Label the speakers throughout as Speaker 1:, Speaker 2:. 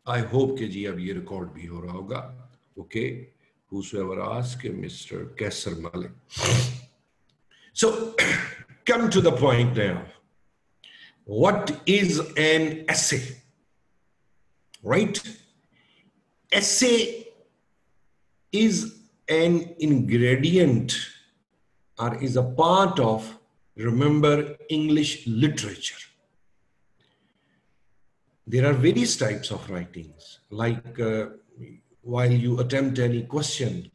Speaker 1: I hope कि जी अब ये रिकॉर्ड भी हो रहा होगा. Okay, whosoever asked, Mr. Kaisar Malik. So, come to the point now. What is an essay? Right? Essay is an ingredient or is a part of, remember, English literature. There are various types of writings, like while you attempt any question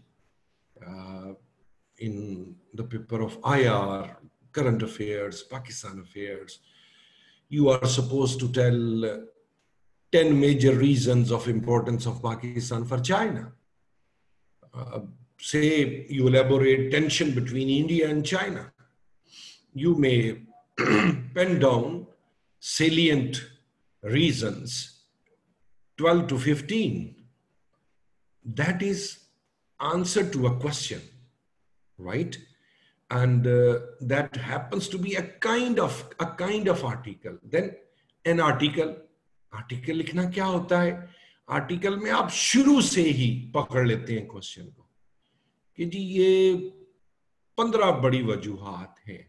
Speaker 1: in the paper of IR, current affairs, Pakistan affairs, you are supposed to tell 10 major reasons of importance of Pakistan for China. Say you elaborate tension between India and China. You may pen down salient reasons, 12 to 15. That is answer to a question, right? And that happens to be a kind of article. Then an article लिखना क्या होता है? Article में आप शुरू से ही पकड़ लेते हैं क्वेश्चन को कि जी ये 15 बड़ी वजूहात हैं,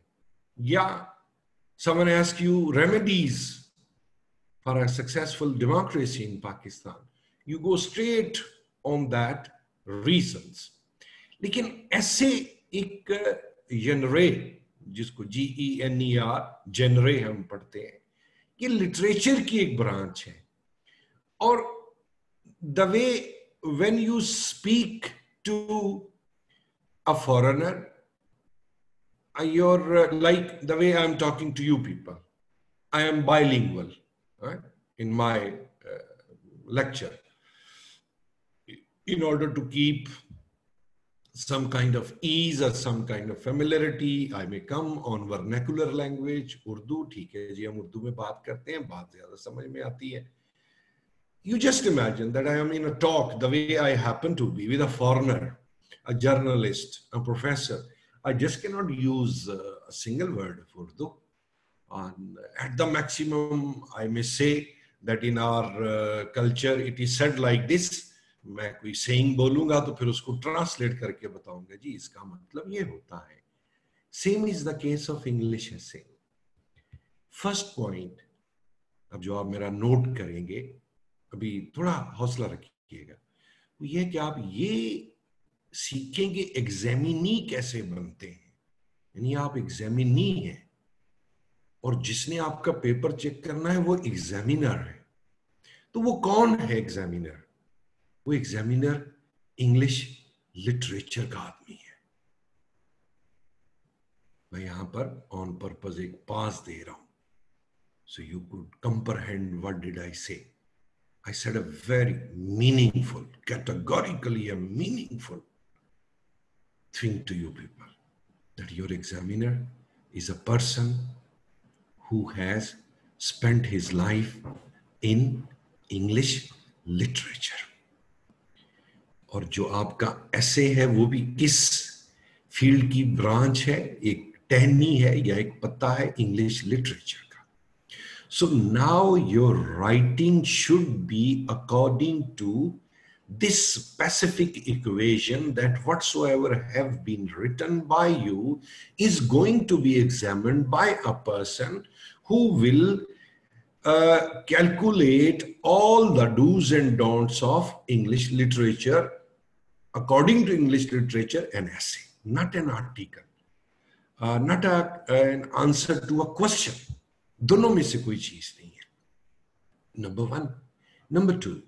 Speaker 1: या someone asks you remedies for a successful democracy in Pakistan, you go straight on that reasons. लेकिन ऐसे एक जनरे, जिसको GENER जनरे हम पढ़ते हैं, ये लिटरेचर की एक ब्रांच है. और the way when you speak to a foreigner, you're like the way I'm talking to you people. I am bilingual, right? In my lecture. In order to keep some kind of ease or some kind of familiarity, I may come on vernacular language, Urdu. ठीक है जी, हम उर्दू में बात करते हैं, बात ज़्यादा समझ में आती है. You just imagine that I am in a talk the way I happen to be with a foreigner, a journalist, a professor. I just cannot use a single word of Urdu. And at the maximum, I may say that in our culture, it is said like this. मैं कोई saying बोलूंगा तो फिर उसको translate करके बताऊंगा जी इसका मतलब ये होता है. Same is the case of English essay. First point, अब जो आप मेरा नोट करेंगे, अभी थोड़ा हौसला रखिएगा, वो ये कि आप ये सीखेंगे एग्जामिनी कैसे बनते हैं. यानी आप एग्जामिनी हैं और जिसने आपका पेपर चेक करना है वो एग्जामिनर है. तो वो कौन है एग्जामिनर? वो एग्जामिनर इंग्लिश लिटरेचर का आदमी है. मैं यहां पर ऑन पर्पस एक पास दे रहा हूं, so you could comprehend what did I say. I said a very meaningful, categorically a meaningful thing to you people, that your examiner is a person who has spent his life in English literature. और जो आपका ऐसे है वो भी किस field की branch है, एक टहनी है या एक पत्ता है इंग्लिश लिटरेचर का. So now your writing should be according to this specific equation, that whatsoever have been written by you is going to be examined by a person who will calculate all the do's and don'ts of English literature according to English literature, an essay, not an article, not an answer to a question. दोनों में से कोई चीज नहीं है. Number one. Number two,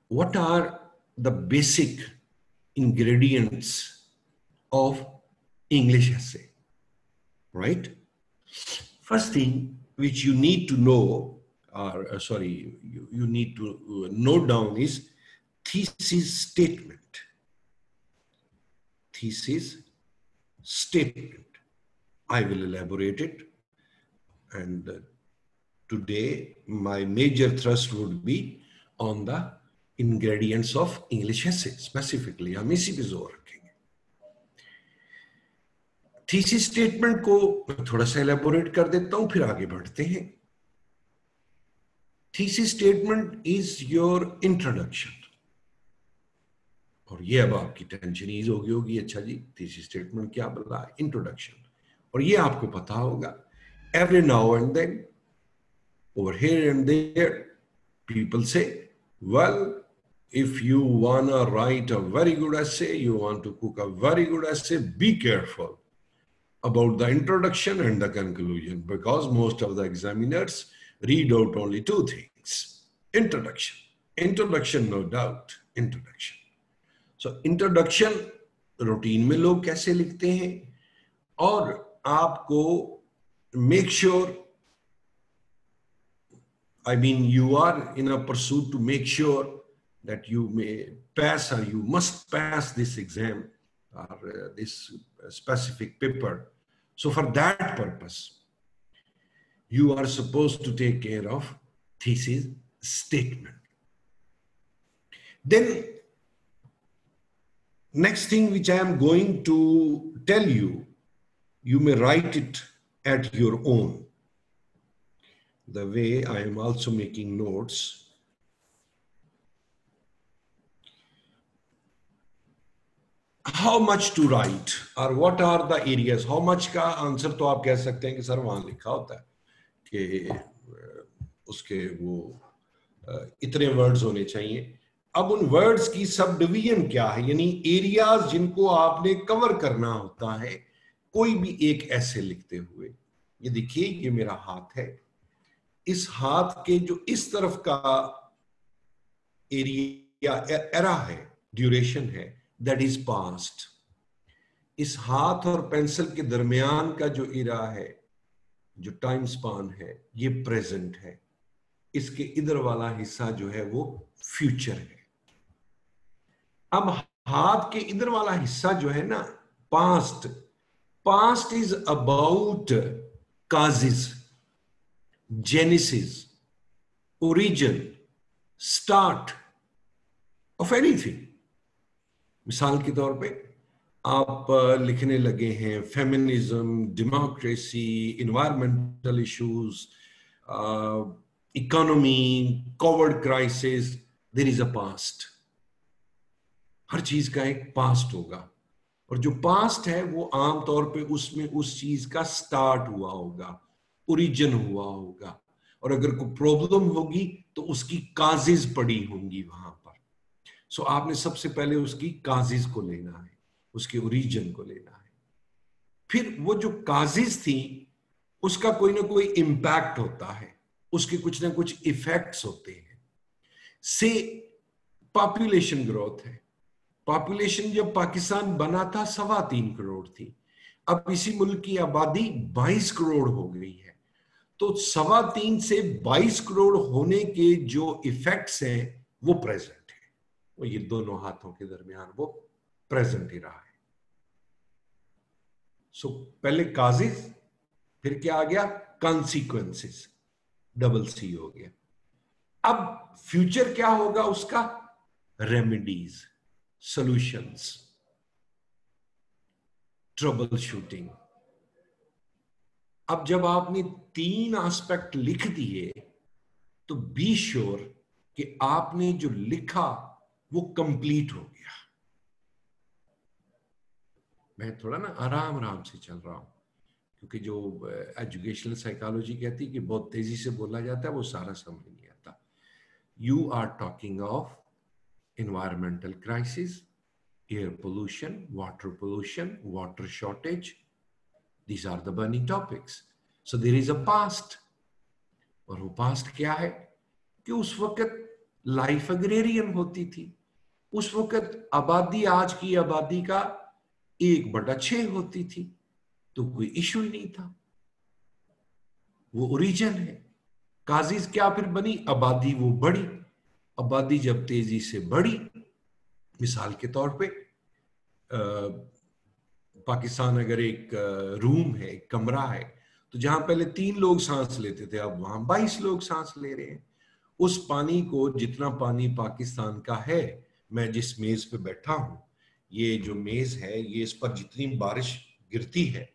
Speaker 1: what are the basic ingredients of English essay? Right? First thing which you need to know, or you need to note down is thesis statement. Thesis statement. I will elaborate it. And today, my major thrust would be on the ingredients of English essay, specifically. हम इसी पे जोर रखेंगे. Thesis statement को थोड़ा सा elaborate कर देता हूं, फिर आगे बढ़ते हैं. Thesis statement is your introduction. और ये अब आपकी टेंशन ईज होगी होगी, अच्छा जी थीसिस स्टेटमेंट क्या बोला, इंट्रोडक्शन। और ये आपको पता होगा, every now and then, over here and there, people say, well, if you want to write a very good essay, you want to cook a very good essay, be careful about the introduction and the conclusion, because most of the examiners read out only two things. Introduction, no doubt, introduction. So introduction routine में लोग कैसे लिखते हैं, और आपको make sure, I mean, you are in a pursuit to make sure that you may pass, or you must pass this exam or this specific paper. So for that purpose, you are supposed to take care of thesis statement. Then next thing which I am going to tell you, you may write it at your own. The way I am also making notes. How much to write or what are the areas? How much का answer तो आप कह सकते हैं कि sir वहां लिखा होता है कि उसके वो इतने वर्ड्स होने चाहिए। अब उन वर्ड्स की सब डिवीजन क्या है, यानी एरियाज जिनको आपने कवर करना होता है कोई भी एक ऐसे लिखते हुए। ये देखिए, ये मेरा हाथ है, इस हाथ के जो इस तरफ का एरिया एरा है, ड्यूरेशन है, दैट इज पास्ट। इस हाथ और पेंसिल के दरमियान का जो एरा है, जो टाइम स्पान है, ये प्रेजेंट है। इसके इधर वाला हिस्सा जो है वो फ्यूचर है। अब हाथ के इधर वाला हिस्सा जो है ना, past. Past is about causes, genesis, origin, start of anything. मिसाल के तौर पे आप लिखने लगे हैं feminism, democracy, environmental issues, economy, COVID crisis, there is a past. हर चीज का एक पास्ट होगा, और जो पास्ट है वो आमतौर पे उसमें उस चीज का स्टार्ट हुआ होगा, ओरिजिन हुआ होगा, और अगर कोई प्रॉब्लम होगी तो उसकी काजिज पड़ी होंगी वहां पर। सो आपने सबसे पहले उसकी काजिज को लेना है, उसके ओरिजिन को लेना है। फिर वो जो काजिज थी उसका कोई ना कोई इंपैक्ट होता है, उसके कुछ ना कुछ इफेक्ट्स होते हैं। से पॉपुलेशन ग्रोथ है। पॉपुलेशन जब पाकिस्तान बना था 3.25 करोड़ थी, अब इसी मुल्क की आबादी 22 करोड़ हो गई है। तो 3.25 से 22 करोड़ होने के जो इफेक्ट्स हैं वो प्रेजेंट है, वो ये दोनों हाथों के दरमियान वो प्रेजेंट ही रहा है। सो पहले काजिज, फिर क्या आ गया, कॉन्सिक्वेंसेस, डबल सी हो गया। अब फ्यूचर क्या होगा उसका, रेमेडीज, सॉल्यूशंस, ट्रबल शूटिंग। अब जब आपने 3 एस्पेक्ट लिख दिए तो बी श्योर कि आपने जो लिखा वो कंप्लीट हो गया। मैं थोड़ा ना आराम आराम से चल रहा हूं, क्योंकि जो एजुकेशनल साइकोलॉजी कहती है कि बहुत तेजी से बोला जाता है, वो सारा समझ नहीं आता। You are talking of environmental crisis, air pollution, water shortage. These are the burning topics. So there is a past. और वो past क्या है कि उस वक्त लाइफ अग्रेरियन होती थी, उस वक्त आबादी आज की आबादी का 1/6 होती थी, तो कोई इशू ही नहीं था। वो ओरिजिन है। काजिज क्या फिर बनी, आबादी वो बढ़ी। आबादी जब तेजी से बढ़ी, मिसाल के तौर पे पाकिस्तान अगर एक रूम है, एक कमरा है, तो जहां पहले 3 लोग सांस लेते थे अब वहां 22 लोग सांस ले रहे हैं। उस पानी को, जितना पानी पाकिस्तान का है, मैं जिस मेज पे बैठा हूं, ये जो मेज है, ये इस पर जितनी बारिश गिरती है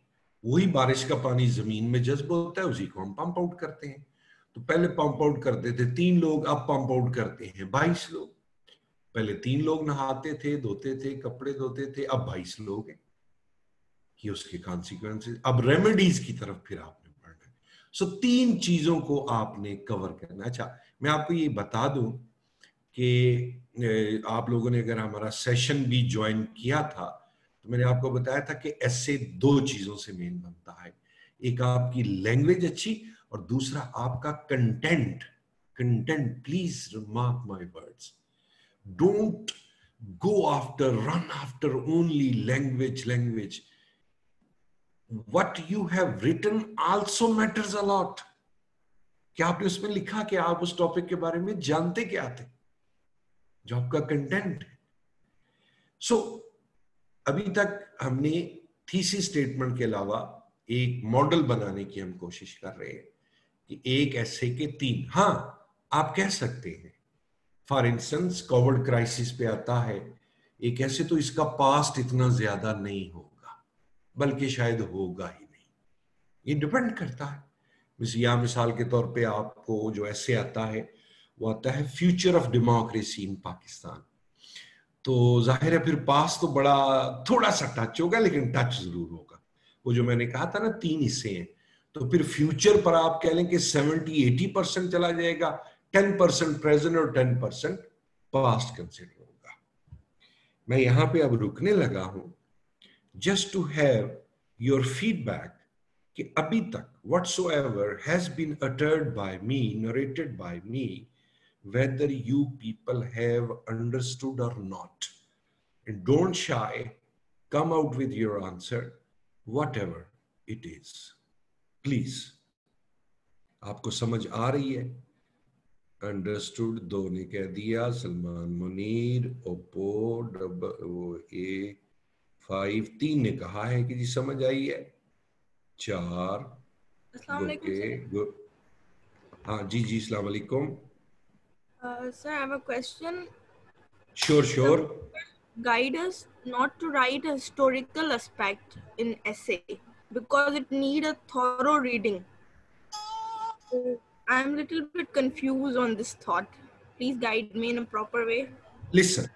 Speaker 1: वही बारिश का पानी जमीन में जज्ब होता है, उसी को हम पंप आउट करते हैं। तो पहले पंप आउट करते थे 3 लोग, अब पंप आउट करते हैं 22 लोग। पहले 3 लोग नहाते थे, धोते थे, कपड़े धोते थे, अब 22 लोग हैं। कि उसके कॉन्सिक्वेंसेस, अब रेमेडीज की तरफ फिर आपने बढ़ना है। सो 3 चीजों को आपने कवर करना है। अच्छा, मैं आपको ये बता दूं कि आप लोगों ने अगर हमारा सेशन भी ज्वाइन किया था तो मैंने आपको बताया था कि ऐसे 2 चीजों से मेन बनता है, एक आपकी लैंग्वेज अच्छी और दूसरा आपका content. Content, please mark my words, don't go after, run after only language. What you have written also matters a lot. क्या आपने उसमें लिखा कि आप उस टॉपिक के बारे में जानते क्या थे, जो आपका कंटेंट है। सो अभी तक हमने थीसिस स्टेटमेंट के अलावा एक मॉडल बनाने की हम कोशिश कर रहे हैं कि एक ऐसे के 3, हाँ आप कह सकते हैं फॉर इंस्टेंस कोविड क्राइसिस पे आता है एक ऐसे, तो इसका पास्ट इतना ज्यादा नहीं होगा, बल्कि शायद होगा ही नहीं, ये डिपेंड करता है। या मिसाल के तौर पे आपको जो ऐसे आता है वो आता है future of democracy in Pakistan, तो जाहिर है फिर पास तो बड़ा थोड़ा सा टच होगा, लेकिन टच जरूर होगा। वो जो मैंने कहा था ना 3 हिस्से हैं, तो फिर फ्यूचर पर आप कह लें कि 70-80% चला जाएगा, 10% प्रेजेंट और 10% पास्ट कंसिडर होगा। मैं यहां पे अब रुकने लगा हूं just to have your feedback कि अभी तक whatsoever has been uttered by me, narrated by me, whether you people have understood or not. And don't shy, come out with your answer, whatever it is. Please. आपको समझ आ रही है? Understood 2 ने कह दिया, सलमान मुनीर, ओप्पो A5 3 ने कहा है कि जी समझ आई है, 4 ओके, हाँ जी जी, अस्सलाम वालेकुम।
Speaker 2: Sir, I have a question.
Speaker 1: Sure.
Speaker 2: Guide us not to write a historical aspect in essay because it need a thorough reading. So I'm a little bit confused on this thought. Please guide me in a proper way.
Speaker 1: Listen.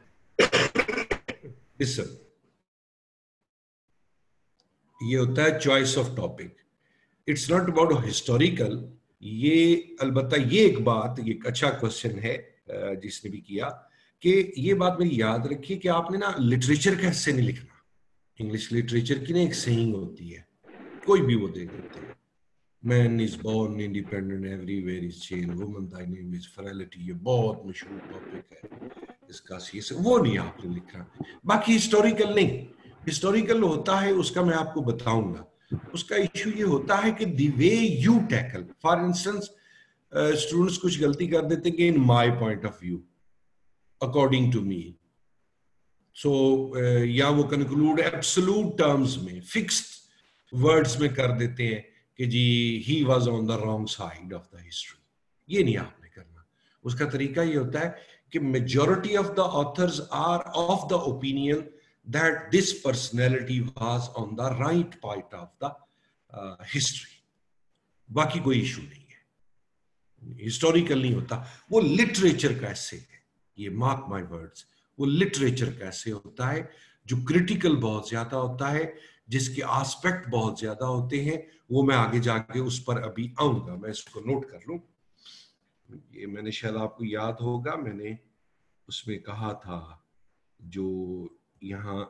Speaker 1: ये होता है choice of topic, it's not about historical. ये अलबत्ता ये एक बात, ये एक अच्छा क्वेश्चन है जिसने भी किया, कि ये बात मेरी याद रखिए कि आपने ना लिटरेचर कैसे नहीं लिखना। इंग्लिश लिटरेचर की ना एक सेइंग होती है, कोई भी वो देख लेते हैं, man is born independent everywhere is change, woman thy name is frailty. ये बहुत मशहूर टॉपिक है इसका, वो नहीं आपने लिखना। बाकी हिस्टोरिकल नहीं, हिस्टोरिकल होता है उसका मैं आपको बताऊंगा। उसका इश्यू ये होता है कि the way you tackle, for instance students कुछ गलती कर देते कि in my point of view, according to me, so या वो कंक्लूड एब्सोल्यूट टर्म्स में, फिक्स्ड वर्ड्स में कर देते हैं कि जी he was on the wrong side of the history. ये नहीं आपने करना। उसका तरीका ये होता है कि majority of the authors are of the opinion that this personality was on the right part of the history. बाकी कोई इशू नहीं है, हिस्टोरिकल नहीं होता। वो लिटरेचर कैसे है, ये मार्क माय वर्ड्स, वो लिटरेचर कैसे होता है जो क्रिटिकल बहुत ज्यादा होता है, जिसके एस्पेक्ट बहुत ज्यादा होते हैं। वो मैं आगे जाके उस पर अभी आऊंगा, मैं इसको नोट कर लूं। ये मैंने शायद आपको याद होगा, मैंने उसमें कहा था जो यहाँ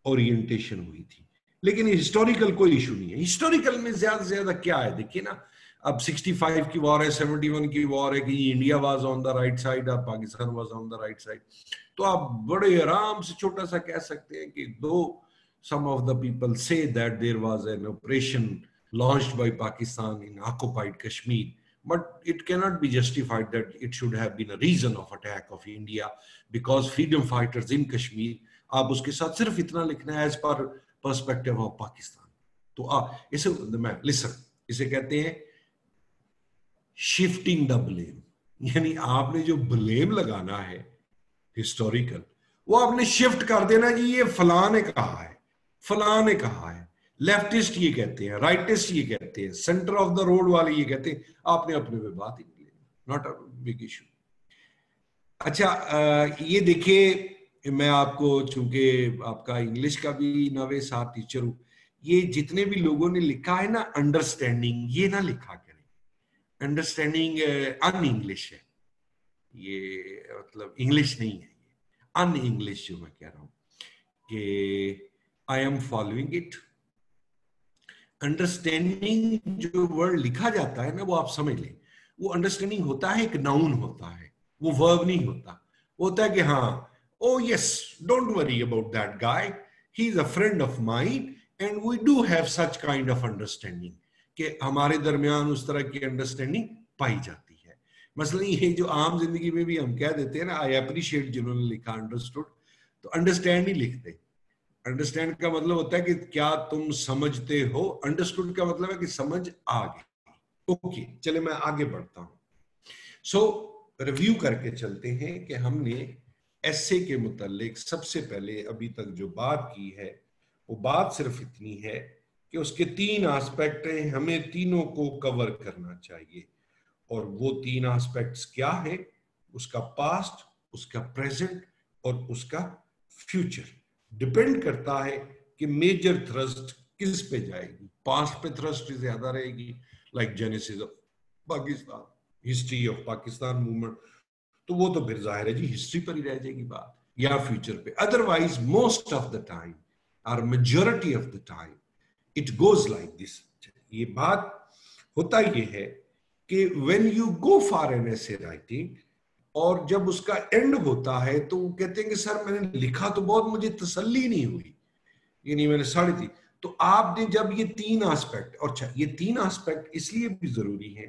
Speaker 1: ओरिएंटेशन हुई थी, लेकिन हिस्टोरिकल कोई इशू नहीं है। हिस्टोरिकल में ज्यादा से ज्यादा क्या है, देखिए ना, अब 65 की वॉर है, 71 की वॉर है, कि India was on the right side और Pakistan was on the right side, तो आप बड़े आराम से छोटा सा कह सकते हैं कि दो some of the people say that there was an operation launched by Pakistan in occupied Kashmir, but it cannot be justified that it should have been a reason of attack of India because freedom fighters in Kashmir, आप उसके साथ सिर्फ इतना लिखना है as per perspective of Pakistan. तो इसे मैं लिसन, इसे कहते हैं शिफ्टिंग द ब्लेम, यानी आपने जो ब्लेम लगाना है हिस्टोरिकल, वो आपने शिफ्ट कर देना जी ये फलां ने कहा है, फलां ने कहा है, लेफ्टिस्ट ये कहते हैं, राइटिस्ट ये कहते हैं, सेंटर ऑफ द रोड वाले ये कहते हैं, आपने अपने में बात ही नहीं नॉट अ बिग इशू। अच्छा, ये देखिए, मैं आपको, चूंकि आपका इंग्लिश का भी नवे साथ टीचर हूं, ये जितने भी लोगों ने लिखा है ना अंडरस्टैंडिंग, ये ना लिखा करें। अंडरस्टैंडिंग अन इंग्लिश है, ये मतलब इंग्लिश नहीं है, ये अन इंग्लिश जो मैं कह रहा हूं कि I am following it. Understanding जो वर्ड लिखा जाता है ना, वो आप समझ लें, वो अंडरस्टैंडिंग होता है, एक नाउन होता है, वो वर्ब नहीं होता। वो होता है कि हाँ, oh yes, don't worry about that guy, he is a friend of mine and we do have such kind of understanding, कि हमारे दरमियान उस तरह की अंडरस्टैंडिंग पाई जाती है। मसलन ये जो आम जिंदगी में भी हम कह देते हैं ना, आई अप्रिशिएट, जिन्होंने लिखा अंडरस्टूड, तो अंडरस्टैंड ही लिखते। अंडरस्टैंड का मतलब होता है कि क्या तुम समझते हो, अंडरस्टूड का मतलब है कि समझ आ गई। ओके, चले मैं आगे बढ़ता हूं। सो रिव्यू करके चलते हैं कि हमने एसे के मुतालिक सबसे पहले अभी तक जो बात की है, वो बात सिर्फ इतनी है कि उसके तीन एस्पेक्ट हैं, हमें तीनों को कवर करना चाहिए। और वो तीन एस्पेक्ट्स क्या है? उसका पास्ट, उसका प्रेजेंट और उसका फ्यूचर। डिपेंड करता है कि मेजर थ्रस्ट किस पे जाएगी। पास्ट पे थ्रस्ट ज्यादा रहेगी, like genesis of Pakistan, history of Pakistan movement, तो वो तो फिर जाहिर है जी हिस्ट्री पर ही रह जाएगी बात, या फ्यूचर पे। Otherwise most of the time और majority of the time it goes like this. ये बात होता ये है कि when you go for an essay writing, और जब उसका एंड होता है तो वो कहते हैं कि सर मैंने लिखा तो बहुत, मुझे तसल्ली नहीं हुई, ये नहीं, मैंने 3.5। तो आपने जब ये तीन एस्पेक्ट, और अच्छा ये तीन एस्पेक्ट इसलिए भी जरूरी है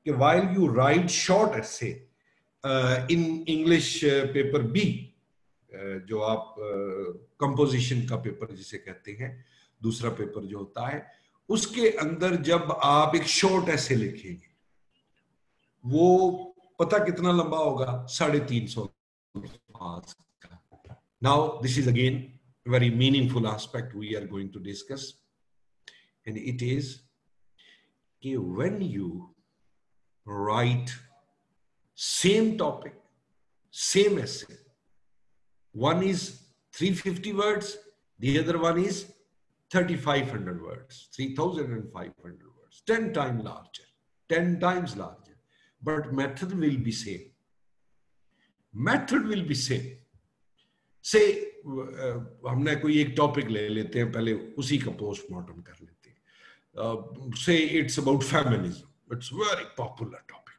Speaker 1: कि while you write short essay in English paper B, जो आप कंपोजिशन का पेपर जिसे कहते हैं, दूसरा पेपर जो होता है, उसके अंदर जब आप एक शॉर्ट ऐसे लिखेंगे, वो पता कितना लंबा होगा? 350 अल्फाज का। Now this is again very meaningful aspect we are going to discuss, and it is कि when you write same topic, same essay, one is 350 words, the other one is 3500 words, 3500 words, 10 times larger, 10 times larger, but method will be same. Method will be same. से हमने कोई एक topic ले लेते हैं, पहले उसी का पोस्टमार्टम कर लेते हैं। से it's about feminism, it's very popular topic,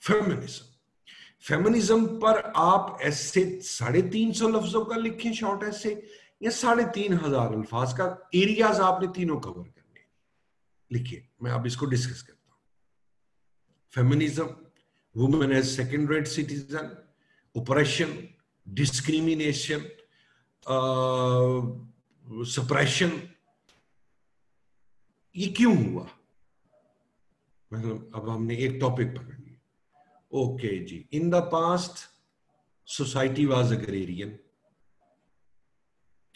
Speaker 1: feminism. Feminism पर आप ऐसे 350 लफ्जों का लिखें शॉर्ट ऐसे, या 3500 अल्फाज का, एरियाज आपने तीनों कवर करने। लिखिए, मैं अब इसको डिस्कस करता हूं। Feminism, women as second rate citizen, operation, discrimination, suppression, ये क्यों हुआ? मतलब अब हमने एक टॉपिक पकड़ लिया। ओके जी, in the past society was agrarian,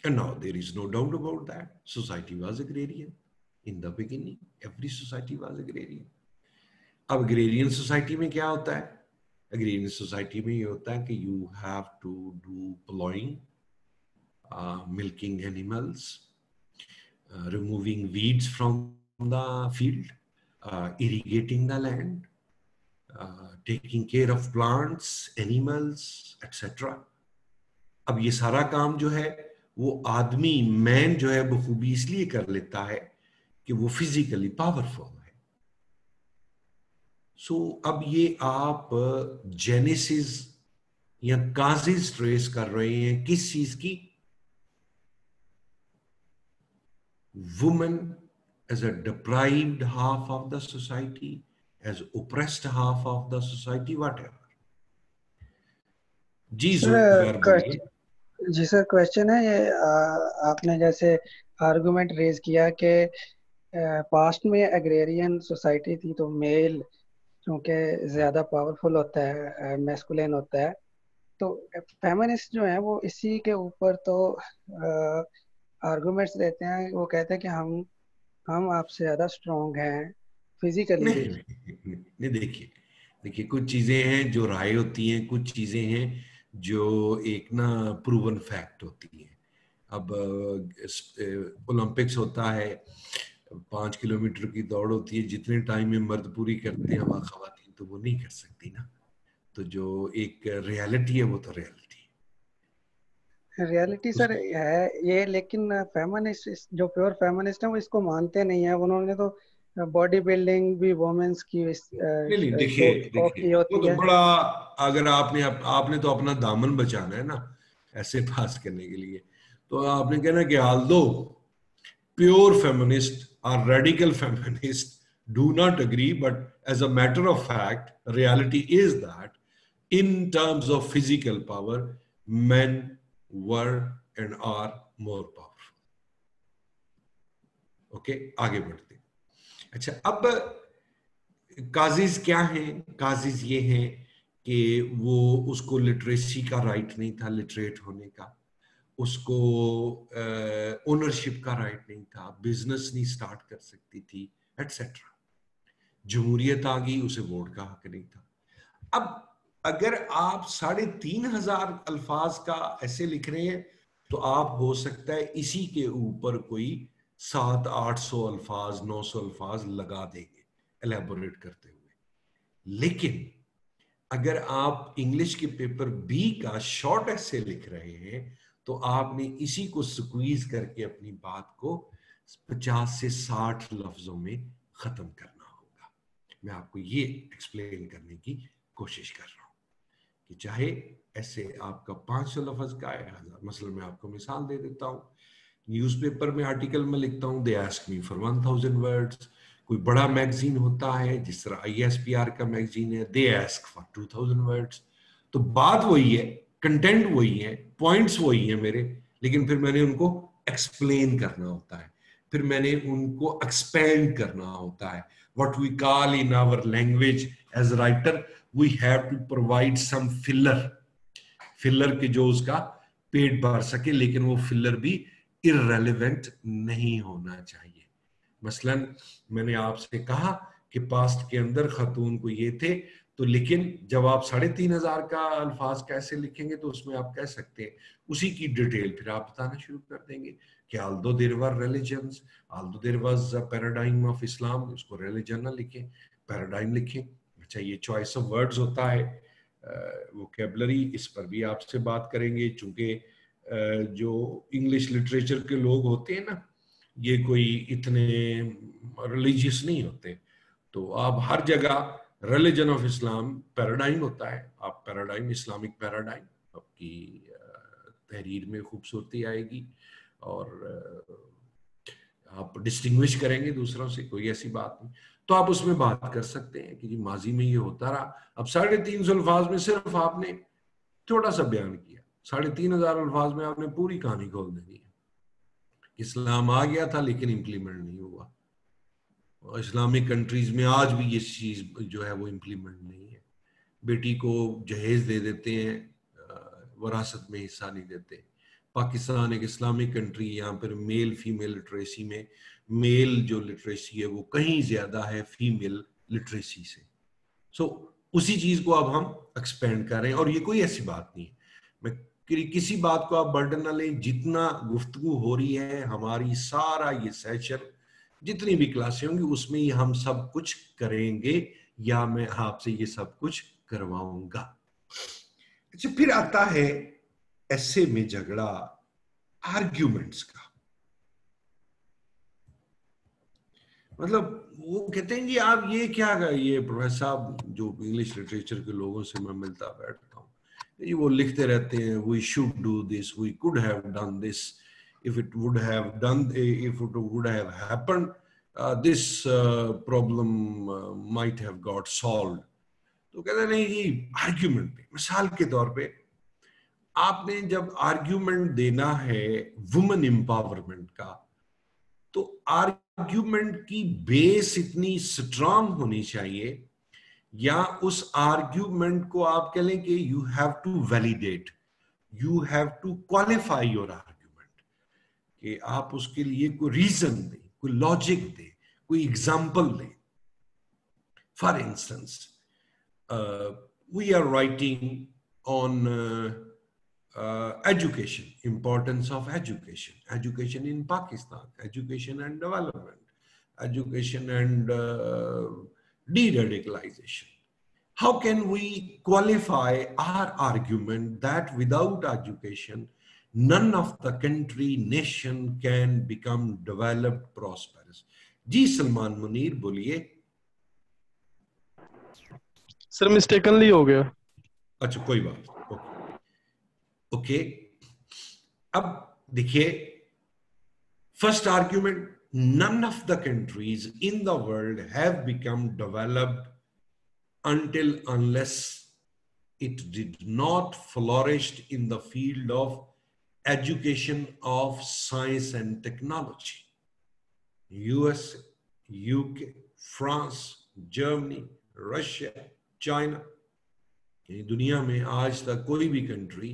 Speaker 1: and now there is no doubt about that. Society was agrarian in the beginning. Every society was agrarian. अब agrarian society में क्या होता है? agrarian society में ये होता है कि you have to do plowing, milking animals, removing weeds from the field, irrigating the land, taking care of plants, animals, etc. अब ये सारा काम जो है वो आदमी, मैन जो है बखूबी इसलिए कर लेता है कि वो फिजिकली पावरफुल है। सो अब ये आप जेनेसिस या काजेस ट्रेस कर रहे हैं किस चीज की? Women as a deprived half of the society, as oppressed half of the society, whatever. जी जुबैर बोलिए।
Speaker 3: जी सर, क्वेश्चन है ये, आपने जैसे आर्गुमेंट रेज किया कि पास्ट में एग्रेरियन सोसाइटी थी तो मेल क्योंकि ज़्यादा पावरफुल होता है, मैस्कुलिन होता है, तो फेमिनिस्ट जो है वो इसी के ऊपर तो आर्गुमेंट्स देते हैं। वो कहते हैं कि हम आपसे ज़्यादा स्ट्रॉन्ग हैं फिजिकली भी।
Speaker 1: नहीं, देखिए, देखिए कुछ चीजें हैं जो राय होती हैं, कुछ चीजें हैं जो एक ना प्रूवन फैक्ट होती हैं। अब ओलंपिक्स होता है, 5 किलोमीटर की दौड़ होती है, जितने टाइम में मर्द पूरी करते हैं वहाँ खवातीन तो वो नहीं कर सकती ना। तो जो एक रियलिटी है वो तो रियलिटी
Speaker 3: रियलिटी सर है ये, लेकिन फेमिनिस्ट जो प्योर फेमिनिस्ट है वो इसको मानते नहीं है। उन्होंने तो बॉडी बिल्डिंग भी वुमेन्स की
Speaker 1: नहीं नहीं, देखिए
Speaker 3: शो
Speaker 1: देखिए
Speaker 3: की
Speaker 1: वो
Speaker 3: होती
Speaker 1: तो
Speaker 3: है।
Speaker 1: बड़ा, अगर आपने तो अपना दामन बचाना है ना ऐसे पास करने के लिए, तो आपने कहना कि although pure feminists or radical feminists do not agree, but as a matter of fact, reality is that in terms of physical power, men were and are more powerful. Okay, आगे बढ़ते हैं। अच्छा, अब काजिज क्या हैं? Causes ये हैं कि वो, उसको लिटरेसी का राइट नहीं था, लिटरेट होने का, उसको ओनरशिप का राइट नहीं था, बिजनेस नहीं स्टार्ट कर सकती थी, एटसेट्रा। जमहूरियत आ गई, उसे वोट का हक नहीं था। अब अगर आप 3,500 अल्फाज का ऐसे लिख रहे हैं तो आप हो सकता है इसी के ऊपर कोई 700-800 अल्फाज, 900 अल्फाज लगा देंगे एलेबोरेट करते हुए। लेकिन अगर आप इंग्लिश के पेपर बी का शॉर्ट ऐसे लिख रहे हैं तो आपने इसी को स्क्वीज करके अपनी बात को 50 से 60 लफ्जों में खत्म करना होगा। मैं आपको ये एक्सप्लेन करने की कोशिश कर रहा हूं कि चाहे ऐसे आपका 500 लफ्ज का है, 1000, मसलन मैं आपको मिसाल दे देता हूं। न्यूज़पेपर में आर्टिकल में लिखता हूं, they ask me for 1000 words. कोई बड़ा मैगजीन होता है जिस तरह ISPR का मैगजीन है, दे आस्क फॉर 2000 वर्ड्स। तो बात वही है, कंटेंट वही है, पॉइंट्स वही है मेरे, लेकिन फिर मैंने उनको एक्सप्लेन करना होता है, फिर मैंने उनको एक्सपेंड करना होता है। What we call in our language as writer, we have to provide some filler के जो उसका पेट भर सके, लेकिन वो फिलर भी इररेलेवेंट नहीं होना चाहिए। मसलन मैंने आपसे कहा कि पास्ट के अंदर खातून को ये थे, तो लेकिन जब आप 3,500 का अल्फाज कैसे लिखेंगे तो उसमें आप कह सकते हैं उसी की डिटेल फिर आप बताना शुरू कर देंगे कि although there were religions, although there was a paradigm of Islam, उसको रिलीजन ना लिखें, पैराडाइम लिखें। अच्छा, ये चॉइस ऑफ वर्ड्स होता है, वोकेबलरी, इस पर भी आपसे बात करेंगे। चूंकि जो इंग्लिश लिटरेचर के लोग होते हैं ना, ये कोई इतने रिलीजियस नहीं होते, तो आप हर जगह रिलीजन ऑफ इस्लाम पैराडाइम होता है, आप पैराडाइम, इस्लामिक पैराडाइम, आपकी तहरीर में खूबसूरती आएगी और आप डिस्टिंग्विश करेंगे दूसरों से, कोई ऐसी बात नहीं। तो आप उसमें बात कर सकते हैं कि जी माजी में ये होता रहा। अब 350 अल्फाज में सिर्फ आपने थोड़ा सा बयान किया, 3,500 अल्फाज में आपने पूरी कहानी खोल देनी है। इस्लाम आ गया था लेकिन इम्प्लीमेंट नहीं हुआ, और इस्लामिक कंट्रीज में आज भी ये चीज जो है वो इम्प्लीमेंट नहीं है। बेटी को जहेज दे देते हैं, वरासत में हिस्सा नहीं देते। पाकिस्तान एक इस्लामिक कंट्री, यहाँ पर मेल फीमेल लिटरेसी में मेल जो लिटरेसी है वो कहीं ज्यादा है फीमेल लिटरेसी से। सो उसी चीज को अब हम एक्सपेंड कर रहे हैं, और ये कोई ऐसी बात नहीं है, मैं किसी बात को आप बर्डन ना लें। जितना गुफ्तगू हो रही है हमारी, सारा ये सेशन, जितनी भी क्लासें होंगी उसमें ही हम सब कुछ करेंगे, या मैं आपसे ये सब कुछ करवाऊंगा। अच्छा, फिर आता है ऐसे में झगड़ा आर्ग्यूमेंट्स का। मतलब वो कहते हैं कि आप ये क्या, ये प्रोफेसर साहब, जो इंग्लिश लिटरेचर के लोगों से मैं मिलता बैठता हूँ, ये वो लिखते रहते हैं, we should do this, we could have done this, if it would have done, if it would have happened, this problem might have got solved. तो कहते नहीं जी, आर्ग्यूमेंट पे, मिसाल के तौर पे आपने जब आर्ग्यूमेंट देना है वुमेन एम्पावरमेंट का, तो आर्ग्यूमेंट की बेस इतनी स्ट्रांग होनी चाहिए, या उस आर्ग्यूमेंट को आप कह लें कि you have to validate, you have to qualify your argument, कि आप उसके लिए कोई रीजन दें, कोई लॉजिक दें, कोई एग्जाम्पल दें। For instance, we are writing on education, importance of education, education in Pakistan, education and development, education and de-radicalization. How can we qualify our argument that without education, none of the country, nation can become developed, prosperous? जी सलमान मुनीर बोलिए।
Speaker 4: Sir mistakenly हो गया।
Speaker 1: अच्छा कोई बात, okay. अब देखिए, first argument, none of the countries in the world have become developed until unless it did not flourished in the field of education of science and technology. USA, UK, France, Germany, Russia, China, दुनिया में आज तक कोई भी country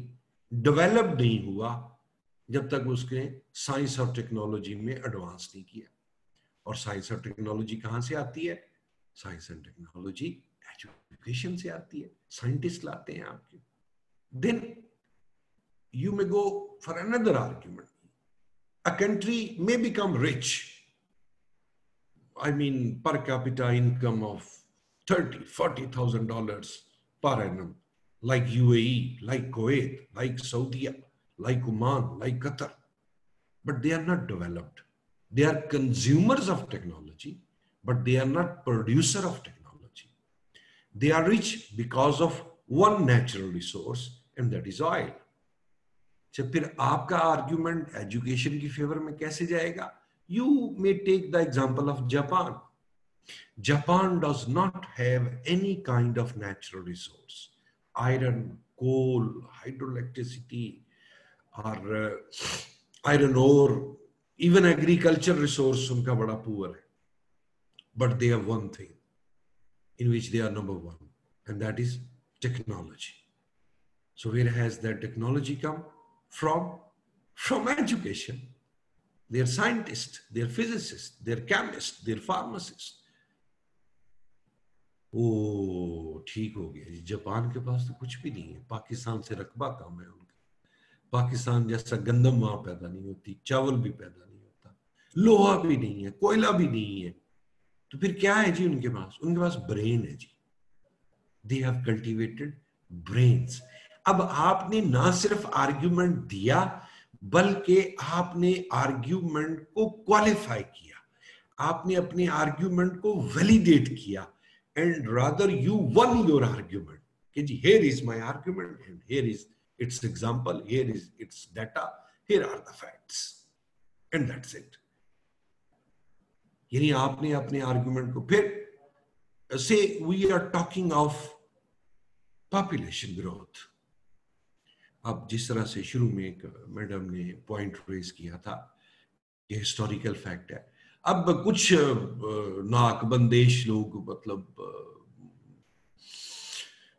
Speaker 1: develop नहीं हुआ जब तक उसने साइंस और टेक्नोलॉजी में एडवांस नहीं किया। और साइंस और टेक्नोलॉजी कहां से आती है? साइंस एंड टेक्नोलॉजी एजुकेशन से आती है, साइंटिस्ट लाते हैं आपके। Then you may go for another argument, a country may become rich, I mean per capita income of $30,000-$40,000 per annum, like UAE, like Kuwait, like Saudi, like Oman, like Qatar. But they are not developed. They are consumers of technology, but they are not producer of technology. They are rich because of one natural resource, and that is oil. तो फिर आपका argument education की favour में कैसे जाएगा? You may take the example of Japan. Japan does not have any kind of natural resource, iron, coal, hydroelectricity, or iron ore, even agriculture resource उनका बड़ा poor है. But they have one thing in which they are number one, and that is technology. So where has that technology come from? From education. They're scientists, they're physicists, they're chemists, they're pharmacists. ओ ठीक हो गया जी, Japan के पास तो कुछ भी नहीं है, पाकिस्तान से रकबा कम है उनका, पाकिस्तान जैसा गंदम वहां पैदा नहीं होती, चावल भी पैदा नहीं होता, लोहा भी नहीं है, कोयला भी नहीं है, तो फिर क्या है जी उनके पास? उनके पास ब्रेन है जी। They have cultivated brains. अब आपने ना सिर्फ आर्ग्यूमेंट दिया, बल्कि आपने आर्ग्यूमेंट को क्वालिफाई किया, आपने अपने आर्ग्यूमेंट को वैलिडेट किया, and rather you won your argument कि जी here is my argument and here is its example, here is its data, here are the facts, and that's it. यानी आपने अपने आर्ग्यूमेंट को फिर से we are talking of population growth. अब जिस तरह से शुरू में एक मैडम ने पॉइंट रेज किया था कि हिस्टोरिकल फैक्ट है, अब कुछ नाकबंदेश लोग, मतलब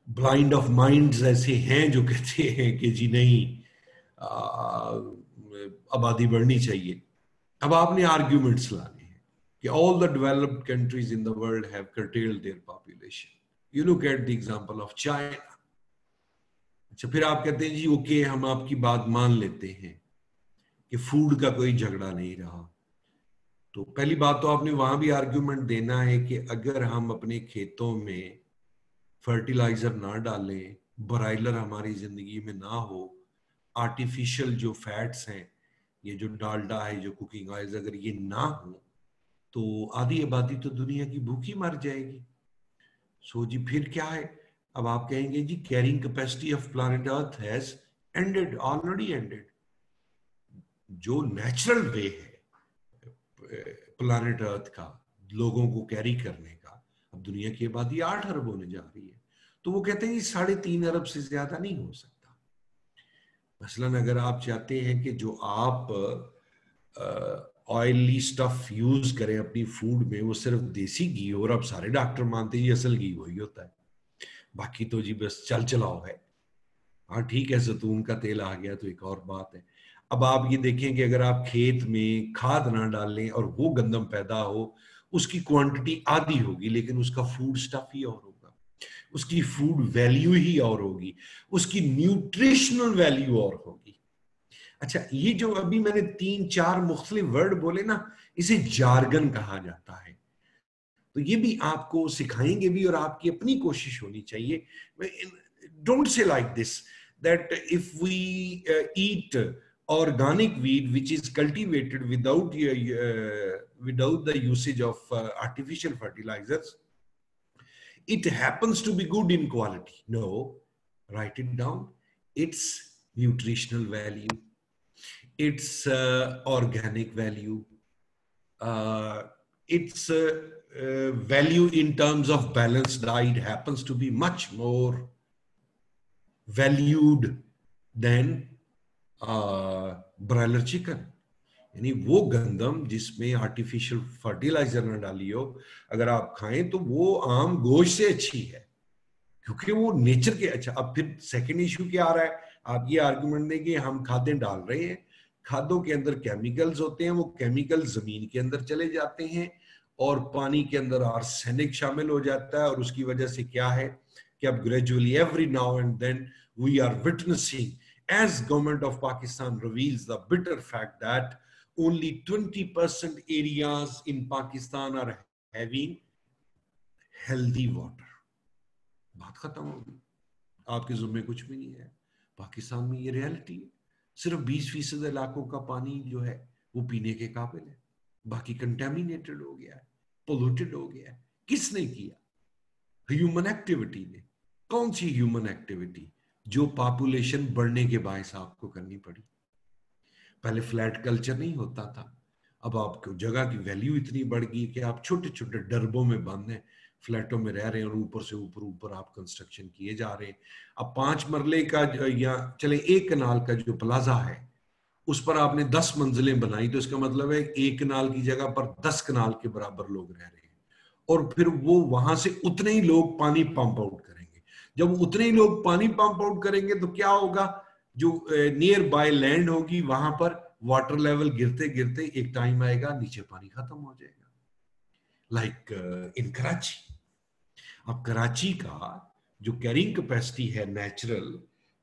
Speaker 1: ब्लाइंड ऑफ माइंड्स ऐसे हैं जो कहते हैं कि जी नहीं, आबादी बढ़नी चाहिए। अब आपने आर्ग्यूमेंट्स लाने हैं कि all the developed countries in the world have curtailed their population. You look at the example of China. अच्छा, फिर आप कहते हैं जी ओके, हम आपकी बात मान लेते हैं कि फूड का कोई झगड़ा नहीं रहा। तो पहली बात तो आपने वहां भी आर्ग्यूमेंट देना है कि अगर हम अपने खेतों में फर्टिलाइजर ना डालें, ब्रायलर हमारी जिंदगी में ना हो, आर्टिफिशियल जो फैट्स हैं, ये जो डालडा है, जो कुकिंग ऑयल्स, अगर ये ना हो तो आधी आबादी तो दुनिया की भूखी मर जाएगी। सो जी फिर क्या है? अब आप कहेंगे जी carrying capacity of planet Earth has ended, already ended. जो नेचुरल वे है प्लैनेट अर्थ का लोगों को कैरी करने का, अब दुनिया की आबादी 8 अरब होने जा रही है, तो वो कहते हैं 3.5 अरब से ज्यादा नहीं हो सकता। मसलन अगर आप चाहते हैं कि जो आप ऑयली स्टफ यूज करें अपनी फूड में वो सिर्फ देसी घी हो, और अब सारे डॉक्टर मानते हैं असल घी वही होता है, बाकी तो जी बस चल चलाओ है। हाँ ठीक है, जैतून का तेल आ गया तो एक और बात है। अब आप ये देखें कि अगर आप खेत में खाद ना डालें और वो गंदम पैदा हो, उसकी क्वांटिटी आधी होगी लेकिन उसका फूड स्टफ ही और होगा। उसकी फूड वैल्यू ही और होगी, उसकी न्यूट्रिशनल वैल्यू और होगी। अच्छा, ये जो अभी मैंने 3-4 मुख्तलिफ वर्ड बोले ना, इसे जार्गन कहा जाता है। तो ये भी आपको सिखाएंगे भी और आपकी अपनी कोशिश होनी चाहिए। Don't say like this that if we eat organic wheat which is cultivated without the usage of artificial fertilizers, it happens to be good in quality. No, write it down. Its nutritional value, its organic value, its value in terms of balanced diet happens to be much more valued than broiler chicken. यानी वो गंदम जिसमें artificial fertiliser न डाली हो, अगर आप खाएं तो वो आम गोश्त से अच्छी है, क्योंकि वो नेचर के। अच्छा, अब फिर सेकंड इशू क्या आ रहा है, आप ये आर्गुमेंट दें कि हम खादें डाल रहे हैं, खादों के अंदर केमिकल्स होते हैं, वो केमिकल जमीन के अंदर चले जाते हैं और पानी के अंदर आर्सेनिक शामिल हो जाता है, और उसकी वजह से क्या है कि अब gradually every now and then we are witnessing, as government of Pakistan reveals the bitter fact that only 20% areas in Pakistan are having healthy water. बात खत्म होगी, आपके जुम्मे कुछ भी नहीं है। पाकिस्तान में ये रियलिटी है, सिर्फ 20% इलाकों का पानी जो है वो पीने के काबिल है, बाकी कंटेमिनेटेड हो गया है, पोल्यूटेड हो गया है। किसने किया? ह्यूमन एक्टिविटी ने। कौन सी ह्यूमन एक्टिविटी? जो पॉपुलेशन बढ़ने के बायस आपको करनी पड़ी। पहले फ्लैट कल्चर नहीं होता था, अब आपको जगह की वैल्यू इतनी बढ़ गई कि आप छोटे छोटे डरबों में बंद हैं, फ्लैटों में रह रहे हैं और ऊपर से ऊपर आप कंस्ट्रक्शन किए जा रहे हैं। अब 5 मरले का या चले 1 कनाल का जो प्लाजा है उस पर आपने 10 मंजिलें बनाई, तो इसका मतलब है 1 कनाल की जगह पर 10 कनाल के बराबर लोग रह रहे हैं, और फिर वो वहां से उतने ही लोग पानी पंप आउट करेंगे। जब उतने ही लोग पानी पंप आउट करेंगे तो क्या होगा, जो नियर बाय लैंड होगी वहां पर वाटर लेवल गिरते गिरते एक टाइम आएगा नीचे पानी खत्म हो जाएगा, लाइक इन कराची। अब कराची का जो कैरिंग कैपेसिटी है natural,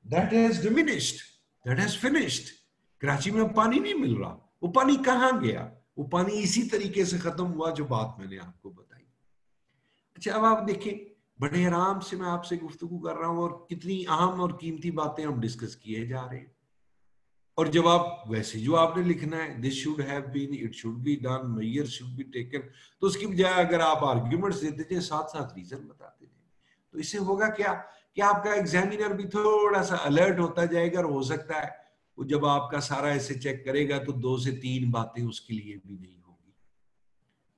Speaker 1: that has diminished, that has finished. Karachi में पानी नहीं मिल रहा, वो पानी कहां गया? वो पानी इसी तरीके से खत्म हुआ जो बात मैंने आपको बताई। अच्छा, अब आप देखें, बड़े आराम से मैं आपसे गुफ्तगू कर रहा हूं और कितनी अहम और कीमती बातें हम डिस्कस किए जा रहे हैं। और जब आप वैसे जो आपने लिखना है, this should have been, it should be done, major should be taken, तो उसकी बजाय अगर आप आर्ग्यूमेंट्स देते थे, साथ साथ रीजन बताते थे, तो इससे होगा क्या कि आपका एग्जामिनर भी थोड़ा सा अलर्ट होता जाएगा, और हो सकता है वो जब आपका सारा ऐसे चेक करेगा तो 2 से 3 बातें उसके लिए भी नहीं होगी,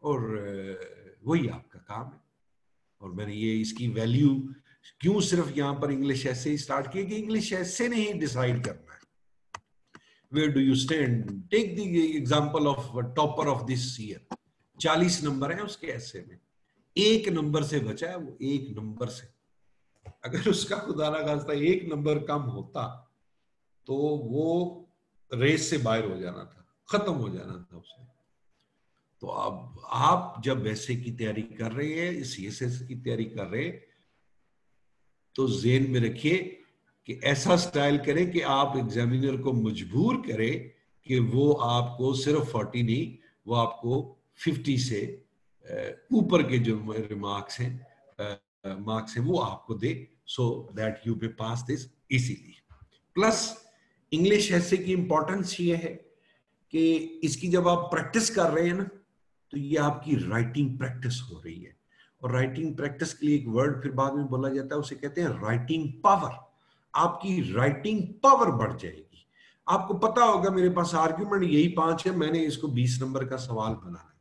Speaker 1: और वही आपका काम है। और मैंने ये इसकी वैल्यू क्यों सिर्फ यहां पर इंग्लिश ऐसे ही स्टार्ट किया कि इंग्लिश ऐसे नहीं डिसाइड करना है। Where do you stand? Take the example of topper of this year, 40 number है उसके ऐसे में, 1 नंबर से बचा है वो, 1 नंबर से। अगर उसका खुदा ना खास्ता 1 नंबर कम होता तो वो रेस से बाहर हो जाना था, खत्म हो जाना था उसने। तो अब आप जब वैसे की तैयारी कर रहे हैं, सीएसएस की तैयारी कर रहे हैं, तो ज़हन में रखिए कि ऐसा स्टाइल करें कि आप एग्जामिनर को मजबूर करें कि वो आपको सिर्फ 40 नहीं, वो आपको 50 से ऊपर के जो मार्क्स हैं वो आपको दे, so that you may pass this easily. Plus English ऐसे की इंपॉर्टेंस ये है कि इसकी जब आप प्रैक्टिस कर रहे हैं ना, तो ये आपकी राइटिंग प्रैक्टिस हो रही है। और राइटिंग प्रैक्टिस के लिए एक वर्ड फिर बाद में बोला जाता है, उसे कहते हैं राइटिंग पावर। आपकी राइटिंग पावर बढ़ जाएगी। आपको पता होगा मेरे पास आर्ग्यूमेंट यही 5 है, मैंने इसको 20 नंबर का सवाल बनाना है,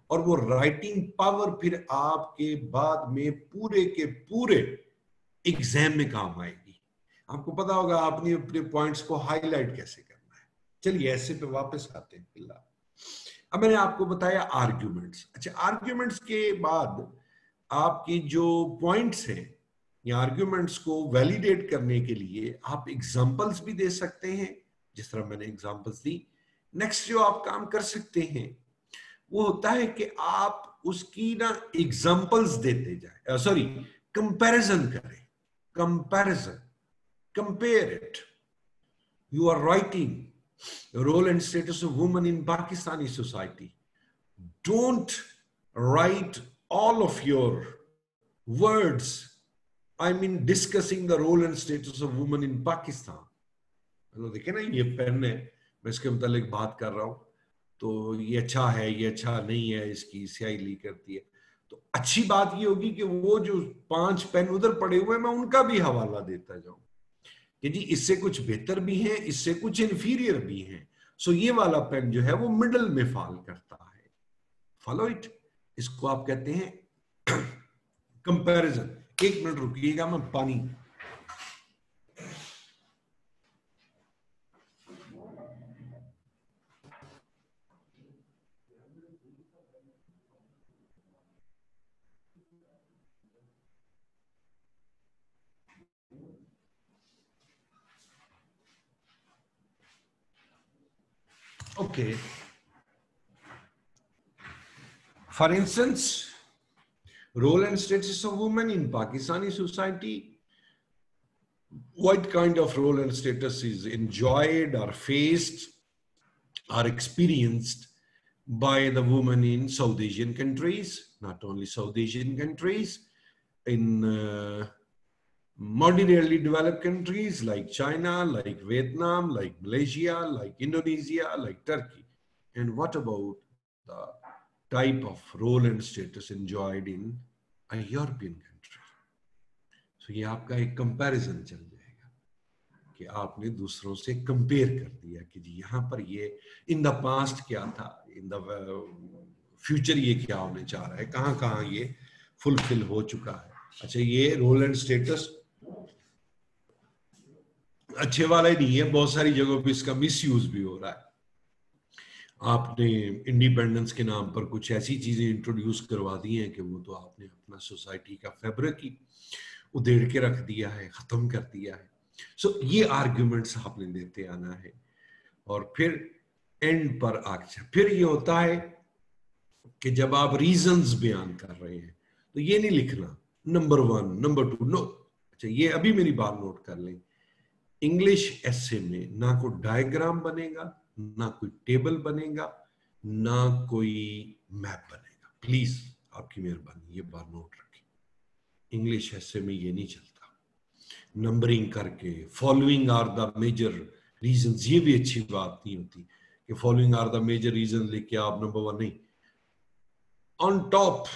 Speaker 1: और वो राइटिंग पावर फिर आपके बाद में पूरे के पूरे एग्जाम में काम आएगी। आपको पता होगा आपने अपने पॉइंट्स को हाईलाइट कैसे करना है। चलिए ऐसे पे वापस आते हैं। फिलहाल अब मैंने आपको बताया आर्ग्यूमेंट्स। अच्छा, आर्ग्यूमेंट्स के बाद आपके जो पॉइंट्स हैं या आर्ग्यूमेंट्स को वैलिडेट करने के लिए आप एग्जांपल्स भी दे सकते हैं, जिस तरह मैंने एग्जांपल्स दी। नेक्स्ट जो आप काम कर सकते हैं वो होता है कि आप उसकी ना एग्जांपल्स देते जाए, सॉरी कंपैरिजन करें, comparison, compare it. You are writing the role and status of women in Pakistani society. Don't write all of your words, I mean discussing the role and status of women in Pakistan. देखें ना, ये pen है, मैं इसके मुतालिक बात कर रहा हूँ, तो ये अच्छा है, ये अच्छा नहीं है, इसकी स्याही लीक करती है. तो अच्छी बात ये होगी कि वो जो 5 पेन उधर पड़े हुए हैं, मैं उनका भी हवाला देता जाऊं कि जी इससे कुछ बेहतर भी हैं, इससे कुछ इंफीरियर भी हैं. सो ये वाला पेन जो है वो मिडल में फॉल करता है. Follow it. इसको आप कहते हैं कंपैरिजन. 1 मिनट रुकिएगा, मैं पानी. Okay. For instance, role and status of women in Pakistani society. What kind of role and status is enjoyed or faced or experienced by the women in South Asian countries? Not only South Asian countries, in moderately developed countries like China, like Vietnam, like Malaysia, like Indonesia, like Turkey. And what about the type of role and status enjoyed in a European country? So ये आपका एक comparison चल जाएगा कि आपने दूसरों से compare कर दिया कि जी यहाँ पर ये in the past क्या था, in the future ये क्या होने जा रहा है, कहाँ कहाँ ये fulfill हो चुका है. अच्छा, ये role and status अच्छे वाला ही नहीं है, बहुत सारी जगहों पे इसका मिसयूज भी हो रहा है. आपने इंडिपेंडेंस के नाम पर कुछ ऐसी चीजें इंट्रोड्यूस करवा दी हैं कि वो तो आपने अपना सोसाइटी का फैब्रिक ही उधेड़ के रख दिया है, खत्म कर दिया है. सो ये आर्ग्यूमेंट्स आपने देते आना है. और फिर एंड पर आके फिर ये होता है कि जब आप रीजंस बयान कर रहे हैं तो ये नहीं लिखना नंबर 1, नंबर 2, नो. अच्छा, ये अभी मेरी बात नोट कर लें. इंग्लिश एसे में ना कोई डायग्राम बनेगा, ना कोई टेबल बनेगा, ना कोई मैप बनेगा. प्लीज आपकी मेहरबानी ये बात नोट रखें. इंग्लिश एसे में ये नहीं चलता. नंबरिंग करके following are the major reasons, ये भी अच्छी बात नहीं होती कि following are the major reason लिख के आप नंबर 1 नहीं. On top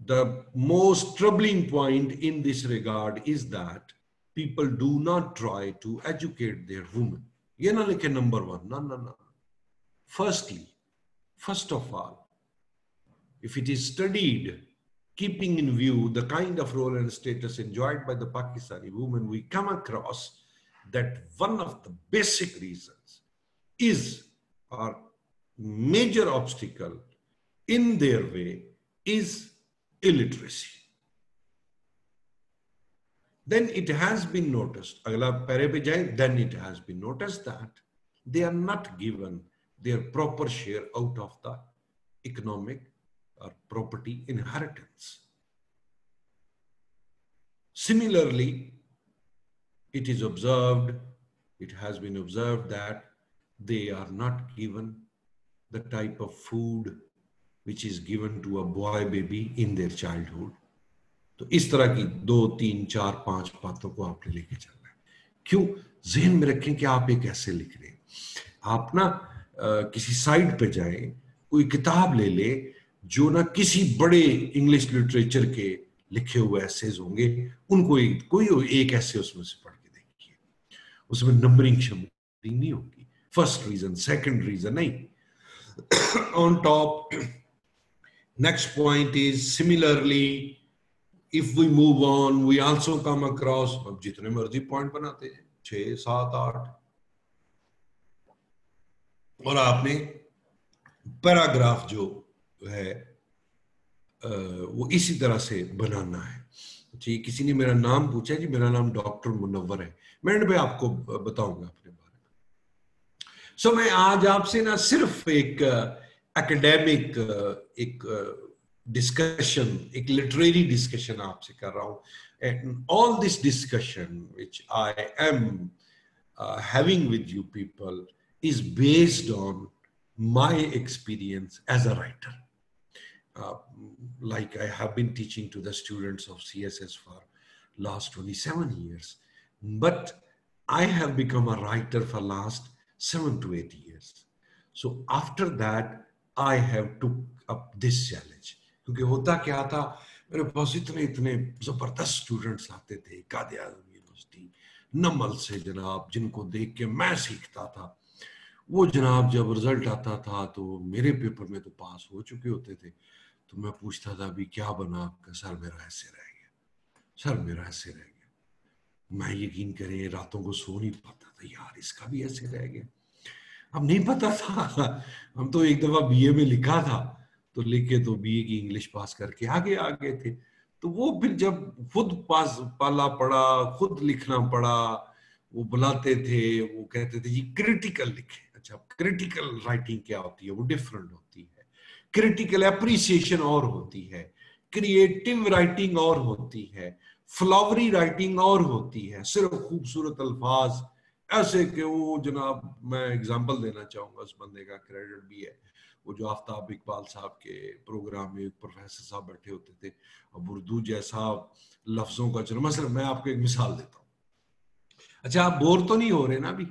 Speaker 1: the most troubling point in this regard is that people do not try to educate their women. ये ना लिखे number 1, no. First of all, if it is studied, keeping in view the kind of role and status enjoyed by the Pakistani women, we come across that one of the basic reasons is, or major obstacle in their way is illiteracy. Then it has been noticed, अगला पैरे पे जाए, then it has been noticed that they are not given their proper share out of the economic or property inheritance. Similarly, it has been observed that they are not given the type of food which is given to a boy baby in their childhood. तो इस तरह की 2, 3, 4, 5 बातों को आपने लेके चलना है. क्यों? ज़हन में रखें कि आप एक ऐसे लिख रहे हैं. आप ना किसी साइट पे जाएं, कोई किताब ले ले जो ना किसी बड़े इंग्लिश लिटरेचर के लिखे हुए एसेज होंगे, उनको कोई एक ऐसे उसमें से पढ़ के देखिए. उसमें नंबरिंग शंबरिंग नहीं होगी. फर्स्ट रीजन, सेकंड रीजन नहीं. On top, next point is similarly, if we move on, we also come across, अब जितने मर्जी पॉइंट बनाते हैं, 6, 7, 8, और आपने पैराग्राफ जो है वो इसी तरह से बनाना है. जी, किसी ने मेरा नाम पूछा, जी मेरा नाम डॉक्टर मुनव्वर है, मैं एंड पे आपको बताऊंगा अपने बारे में. सो मैं आज आपसे ना सिर्फ एक एकेडमिक एक डिस्कशन, एक लिटरेरी डिस्कशन आपसे कर रहा हूं. And all this discussion which I am having with you people is based on my experience as a writer. Like I have been teaching to the students of CSS for last 27 years, but I have become a writer for last 7 to 8 years. So after that I have took up this challenge. क्योंकि होता क्या था, मेरे पास इतने जबरदस्त students आते थे कायदे आज़म यूनिवर्सिटी नमल से जनाब, जिनको देख के मैं सीखता था. वो जनाब जब रिजल्ट आता था तो मेरे पेपर में तो पास हो चुके होते थे, तो मैं पूछता था अभी क्या बना आपका? सर मेरा ऐसे रह गया, सर मेरा ऐसे रह गया. मैं यकीन करें रातों को सो नहीं पाता था, यार इसका भी ऐसे रह गया. अब नहीं पता था, हम तो एक दफा बीए में लिखा था, तो लिख के तो बीए की इंग्लिश पास करके आगे आ गए थे. तो वो फिर जब खुद पास पाला पड़ा, खुद लिखना पड़ा, वो बुलाते थे, वो कहते थे जी क्रिटिकल लिखे. अच्छा, क्रिटिकल राइटिंग क्या होती है? वो डिफरेंट होती है. क्रिटिकल एप्रिसिएशन और होती है, क्रिएटिव राइटिंग और होती है, फ्लावरी राइटिंग और होती है. सिर्फ खूबसूरत अल्फाज ऐसे कि वो जनाब, मैं एग्जांपल देना चाहूंगा, उस बंदे का क्रेडिट भी है. वो जो आफ्ताब इकबाल साहब के प्रोग्राम में प्रोफेसर साहब बैठे होते थे, अब उर्दू जैसा लफ्जों का चलो, मसलन मैं आपको एक मिसाल देता हूँ. अच्छा, आप बोर तो नहीं हो रहे ना? अभी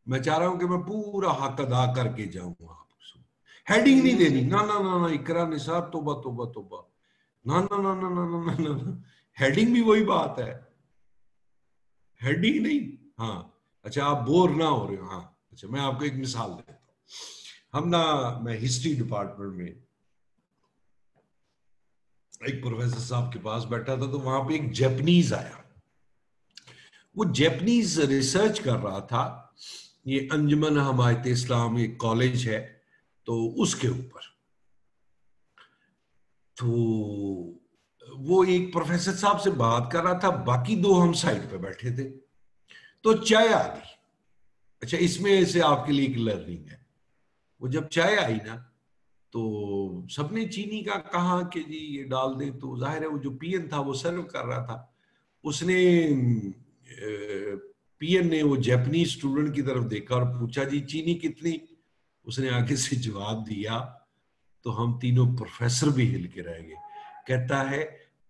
Speaker 1: मैं चाह रहा हूं कि मैं पूरा हक अदा करके जाऊं. आप हेडिंग नहीं देनी, ना ना ना ना, इकरा निसाब तोबा तोबा तोबा, ना ना ना ना ना ना ना ना. हेडिंग भी वही बात है, हेडिंग नहीं. हाँ, अच्छा आप बोर ना हो रहे हो. हाँ, अच्छा मैं आपको एक मिसाल देता हूँ. हम ना, मैं हिस्ट्री डिपार्टमेंट में एक प्रोफेसर साहब के पास बैठा था, तो वहां पे एक जैपनीज आया. वो जैपनीज रिसर्च कर रहा था. ये अंजुमन हमायत इस्लाम एक कॉलेज है, तो उसके ऊपर. तो वो एक प्रोफेसर साहब से बात कर रहा था, बाकी दो हम साइड पे बैठे थे. तो चाय आ गई. अच्छा, इसमें से आपके लिए एक लर्निंग है. वो जब चाय आई ना, तो सबने चीनी का कहा कि जी ये डाल दें. तो जाहिर है वो जो पीएन था वो सर्व कर रहा था, उसने पीएन ने वो जापानीज स्टूडेंट की तरफ देखा और पूछा जी चीनी कितनी? उसने आगे से जवाब दिया, तो हम तीनों प्रोफेसर भी हिल के रह गए. कहता है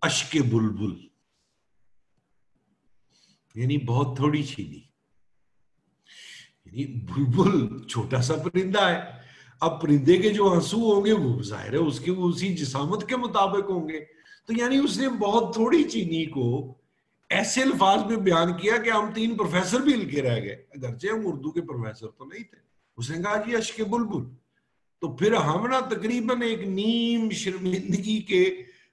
Speaker 1: अश्के बुलबुल, यानी बहुत थोड़ी चीनी. यानी बुलबुल छोटा सा परिंदा है. अब परिंदे के जो आंसू होंगे वो जाहिर है उसके वो उसी जिसामत के मुताबिक होंगे. तो यानी उसने बहुत थोड़ी चीनी को ऐसे अल्फाज में बयान किया कि हम तीन प्रोफेसर भी हिल के रह गए, अगरचे हम उर्दू के प्रोफेसर तो नहीं थे. उसने कहा जी अश्के बुलबुल. तो फिर हम ना तकरीबन एक नीम शर्मिंदगी के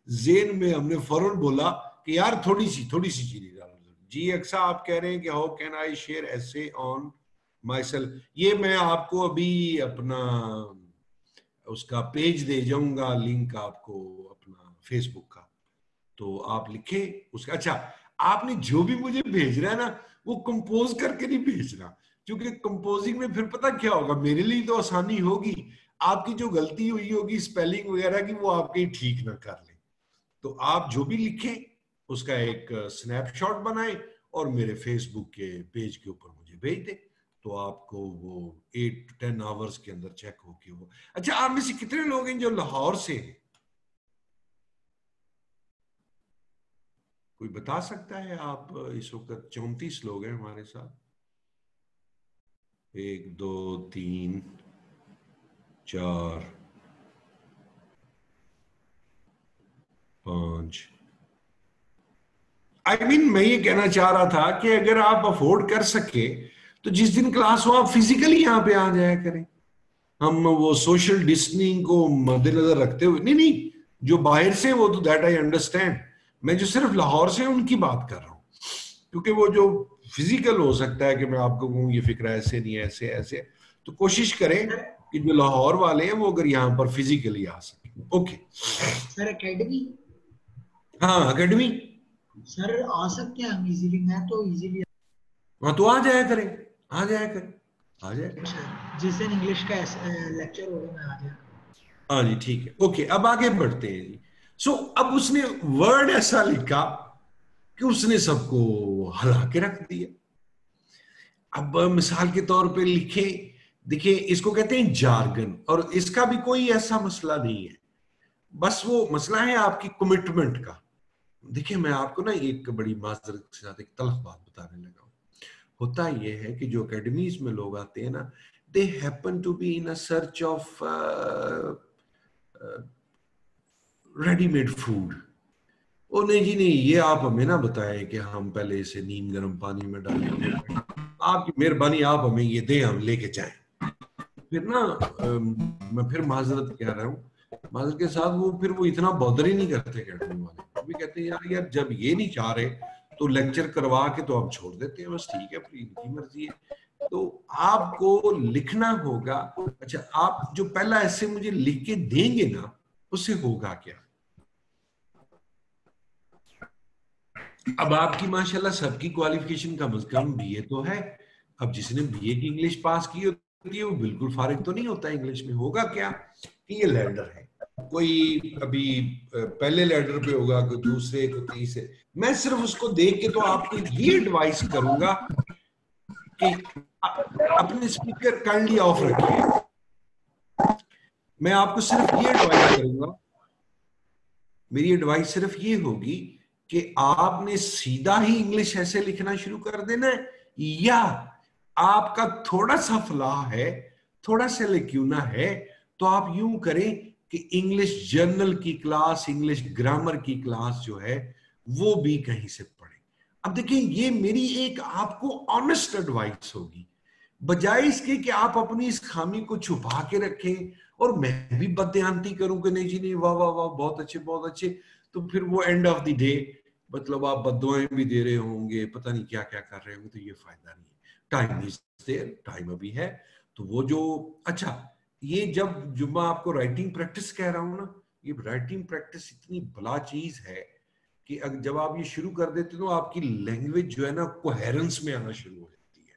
Speaker 1: जेन में हमने फौरन बोला कि यार थोड़ी सी चीनी डालो. जी अक्सा आप कह रहे हैं कि how can I share essay on my self. ये मैं आपको अभी अपना उसका पेज दे जाऊंगा, लिंक आपको अपना फेसबुक का, तो आप लिखे उसका. अच्छा, आपने जो भी मुझे भेज रहा है ना, वो कंपोज करके नहीं भेजना, क्योंकि कंपोजिंग में फिर पता क्या होगा, मेरे लिए तो आसानी होगी, आपकी जो गलती हुई होगी स्पेलिंग वगैरह की वो आपके ठीक ना कर ले. तो आप जो भी लिखें उसका एक स्नैपशॉट बनाएं और मेरे फेसबुक के पेज के ऊपर मुझे भेज दें, तो आपको वो 8 to 10 आवर्स के अंदर चेक होके वो. अच्छा, आप में से कितने लोग हैं जो लाहौर से हैं? कोई बता सकता है? आप इस वक्त 34 लोग हैं हमारे साथ. 1 2 3 4 5. मैं ये कहना चाह रहा था कि अगर आप अफोर्ड कर सके तो जिस दिन क्लास हो आप फिजिकली यहाँ पे आ जाया करें. हम वो सोशल डिस्टेंसिंग को मद्देनजर रखते हुए, नहीं जो बाहर से वो तो दैट आई अंडरस्टैंड, मैं जो सिर्फ लाहौर से उनकी बात कर रहा हूँ. क्योंकि वो जो फिजिकल हो सकता है कि मैं आपको कहूँ ये फिक्र ऐसे नहीं ऐसे ऐसे, तो कोशिश करें कि जो लाहौर वाले हैं वो अगर यहाँ पर फिजिकली आ सके. ओके
Speaker 5: सर एकेडमी,
Speaker 1: हाँ एकेडमी
Speaker 5: सर आ सकते हैं हम इजीली. मैं तो इजीली,
Speaker 1: हाँ तो आ जाया करें, आ जाया करें, आ जाए.
Speaker 5: जिस दिन इंग्लिश का लेक्चर होगा मैं आ जाएगा.
Speaker 1: हाँ जी ठीक है, ओके, अब आगे बढ़ते हैं जी। सो अब उसने वर्ड ऐसा लिखा कि उसने सबको हिला के रख दिया। अब मिसाल के तौर पे लिखे, देखिए इसको कहते हैं जार्गन, और इसका भी कोई ऐसा मसला नहीं है, बस वो मसला है आपकी कमिटमेंट का। देखिए मैं आपको ना एक बड़ी माजरत के साथ एक तलख बात बताने लगा हूं। होता यह है कि जो एकेडमीज में लोग आते हैं ना, they happen to be in a search of readymade food. ओ नहीं जी नहीं, ये आप हमें ना बताएं कि हम पहले इसे नीम गर्म पानी में डालेंगे, आपकी मेहरबानी आप हमें ये दें, हम लेके जाएं। फिर ना मैं फिर माजरत कह रहा हूँ, माजरत के साथ वो इतना बॉदर ही नहीं करते अकेडमी वाले, वो भी कहते हैं यार यार जब ये नहीं चाह रहे तो लेक्चर करवा के तो हम छोड़ देते हैं, बस ठीक है, फिर इनकी मर्जी है। तो आपको लिखना होगा। अच्छा, आप जो पहला ऐसे मुझे लिख के देंगे ना, उससे होगा क्या? अब आपकी माशाल्लाह सबकी क्वालिफिकेशन कम से कम बीए तो है। अब जिसने बीए की इंग्लिश पास की होती है वो बिल्कुल फारिग तो नहीं होता इंग्लिश में। होगा क्या कि ये लैडर है, कोई अभी पहले लैडर पे होगा, कोई दूसरे, कोई तीसरे। मैं सिर्फ उसको देख के तो आपको ये एडवाइस करूंगा कि अपने स्पीकर काइंडली ऑफ रखिए। मैं आपको सिर्फ ये एडवाइस करूंगा, मेरी एडवाइस सिर्फ ये होगी कि आपने सीधा ही इंग्लिश ऐसे लिखना शुरू कर देना है, या आपका थोड़ा सा फलाह है, थोड़ा सा लेक्यूना है, तो आप यूं करें कि इंग्लिश जर्नल की क्लास, इंग्लिश ग्रामर की क्लास जो है वो भी कहीं से पढ़ें। अब देखिए ये मेरी एक आपको ऑनेस्ट एडवाइस होगी, बजाय इसके कि आप अपनी इस खामी को छुपा के रखें और मैं भी बदयांती करूं कि नहीं जी नहीं, वाह वाह वाह, बहुत अच्छे बहुत अच्छे। तो फिर वो एंड ऑफ द डे मतलब आप बद्दुआएं भी दे रहे होंगे, पता नहीं क्या क्या कर रहे होंगे, तो ये फायदा नहीं है। टाइम इज देयर, टाइम अभी है। तो वो जो, अच्छा, ये जब मैं आपको राइटिंग प्रैक्टिस कह रहा हूं ना, ये राइटिंग प्रैक्टिस इतनी बला चीज है कि जब आप ये शुरू कर देते हो तो आपकी लैंग्वेज जो है ना कोहेरेंस में आना शुरू हो जाती है।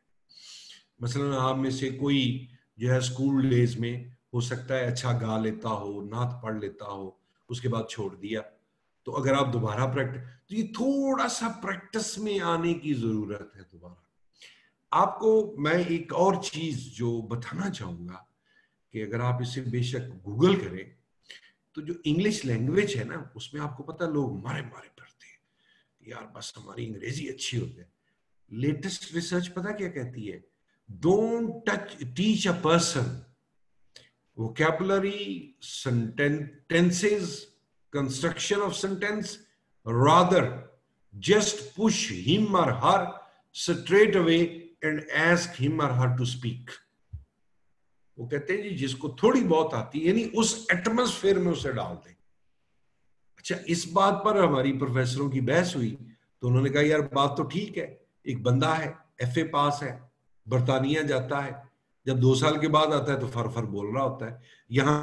Speaker 1: मसलन आप में से कोई जो है स्कूल डेज में हो सकता है अच्छा गा लेता हो, नात पढ़ लेता हो, उसके बाद छोड़ दिया, तो अगर आप दोबारा प्रैक्टिस, तो ये थोड़ा सा प्रैक्टिस में आने की जरूरत है दोबारा। आपको मैं एक और चीज जो बताना चाहूंगा कि अगर आप इसे बेशक गूगल करें, तो जो इंग्लिश लैंग्वेज है ना, उसमें आपको पता लोग मारे मारे पढ़ते हैं यार, बस हमारी अंग्रेजी अच्छी हो जाए। लेटेस्ट रिसर्च पता क्या कहती है? Don't teach a person vocabulary, tenses, construction of sentence, rather just push him or her straight away and ask him or her to speak. वो कहते हैं जी जिसको थोड़ी बहुत आती है यानी उस एटमॉस्फेयर में उसे डाल दें। अच्छा, इस बात पर हमारी प्रोफेसरों की बहस हुई तो उन्होंने कहा यार बात तो ठीक है, एक बंदा है एफए पास है, बर्तानिया जाता है, जब 2 साल के बाद आता है तो फर फर बोल रहा होता है, यहां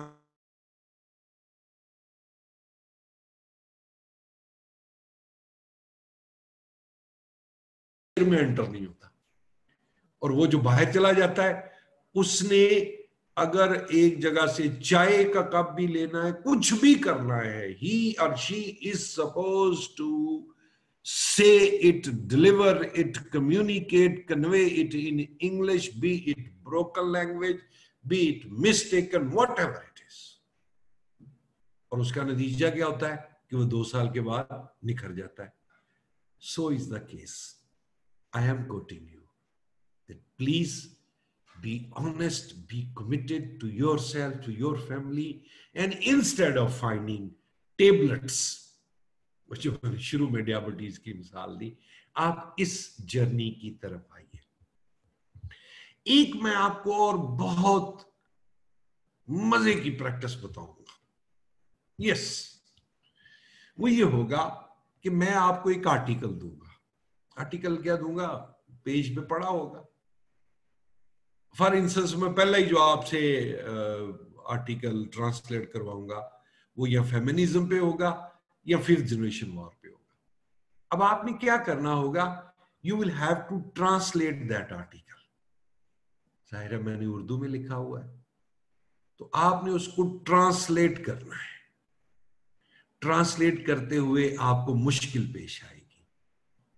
Speaker 1: में एंटर नहीं होता। और वो जो बाहर चला जाता है, उसने अगर एक जगह से चाय का कप भी लेना है, कुछ भी करना है, ही और she is suppose to say it, deliver it, communicate, convey it in English, be it broken language, be it mistaken, whatever it is. और उसका नतीजा क्या होता है कि वो 2 साल के बाद निखर जाता है। So is the case. I am quoting you that please be honest, be committed to yourself, to your family, and instead of finding tablets, जो मैंने शुरू में डायबिटीज की मिसाल दी, आप इस जर्नी की तरफ आइए। एक मैं आपको और बहुत मजे की प्रैक्टिस बताऊंगा। यस, वो ये होगा कि मैं आपको एक आर्टिकल दूंगा। आर्टिकल क्या दूंगा? पेज पे पढ़ा होगा। फॉर इंस्टेंस मैं पहला ही जो आपसे आर्टिकल ट्रांसलेट करवाऊंगा वो या फेमिनिज्म पे होगा या 5th जनरेशन वॉर पे होगा। अब आपने क्या करना होगा? You will have to translate that article. जाहिर है मैंने उर्दू में लिखा हुआ है, तो आपने उसको ट्रांसलेट करना है। ट्रांसलेट करते हुए आपको मुश्किल पेश आएगी,